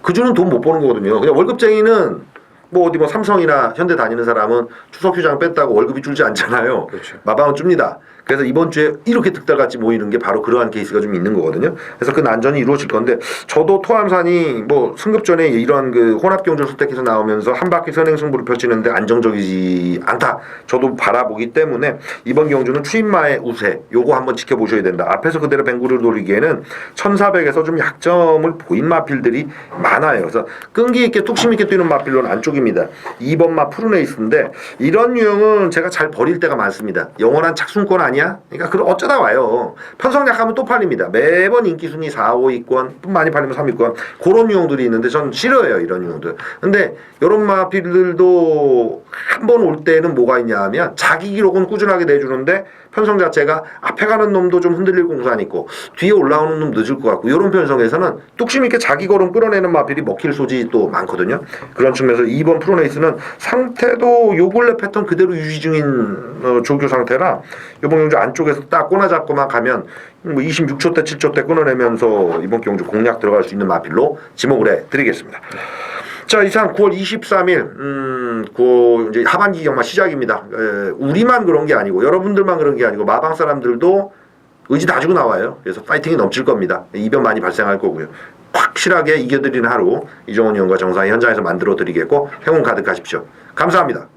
그 주는 돈 못 버는 거거든요. 그냥 월급쟁이는 뭐 어디 뭐 삼성이나 현대 다니는 사람은 추석 휴장 뺐다고 월급이 줄지 않잖아요. 그렇죠. 마방은 줍니다. 그래서 이번 주에 이렇게 득달같이 모이는 게 바로 그러한 케이스가 좀 있는 거거든요. 그래서 그 난전이 이루어질 건데 저도 토암산이 뭐 승급 전에 이런 그 혼합경주를 선택해서 나오면서 한 바퀴 선행 승부를 펼치는데 안정적이지 않다. 저도 바라보기 때문에 이번 경주는 추임마의 우세 요거 한번 지켜보셔야 된다. 앞에서 그대로 뱅구를 노리기에는 1400에서 좀 약점을 보인 마필들이 많아요. 그래서 끈기 있게 뚝심 있게 뛰는 마필로는 안쪽입니다. 2번 마 푸르네이스인데 이런 유형은 제가 잘 버릴 때가 많습니다. 영원한 착순권 아니야? 그러니까 그럼 어쩌다 와요. 편성 약하면 또 팔립니다. 매번 인기 순위 4, 5위권 많이 팔리면 3위권 그런 유형들이 있는데 전 싫어해요. 이런 유형들. 근데 이런 마필들도 한 번 올 때는 뭐가 있냐 하면 자기 기록은 꾸준하게 내주는데 편성 자체가 앞에 가는 놈도 좀 흔들릴 공산 있고 뒤에 올라오는 놈 늦을 것 같고 이런 편성에서는 뚝심 있게 자기 걸음 끌어내는 마필이 먹힐 소지 또 많거든요. 그런 측면에서 2번 프로네이스는 상태도 요 근래 패턴 그대로 유지 중인 조교 상태라 이번 경주 안쪽에서 딱 꼬나 잡고만 가면 뭐 26초 때 7초 때 끊어내면서 이번 경주 공략 들어갈 수 있는 마필로 지목을 해드리겠습니다. 자, 이상 9월 23일, 그 이제 하반기 경마 시작입니다. 우리만 그런 게 아니고 여러분들만 그런 게 아니고 마방 사람들도 의지 다 주고 나와요. 그래서 파이팅이 넘칠 겁니다. 이변 많이 발생할 거고요. 확실하게 이겨드리는 하루 이정원 의원과 정상이 현장에서 만들어 드리겠고 행운 가득하십시오. 감사합니다.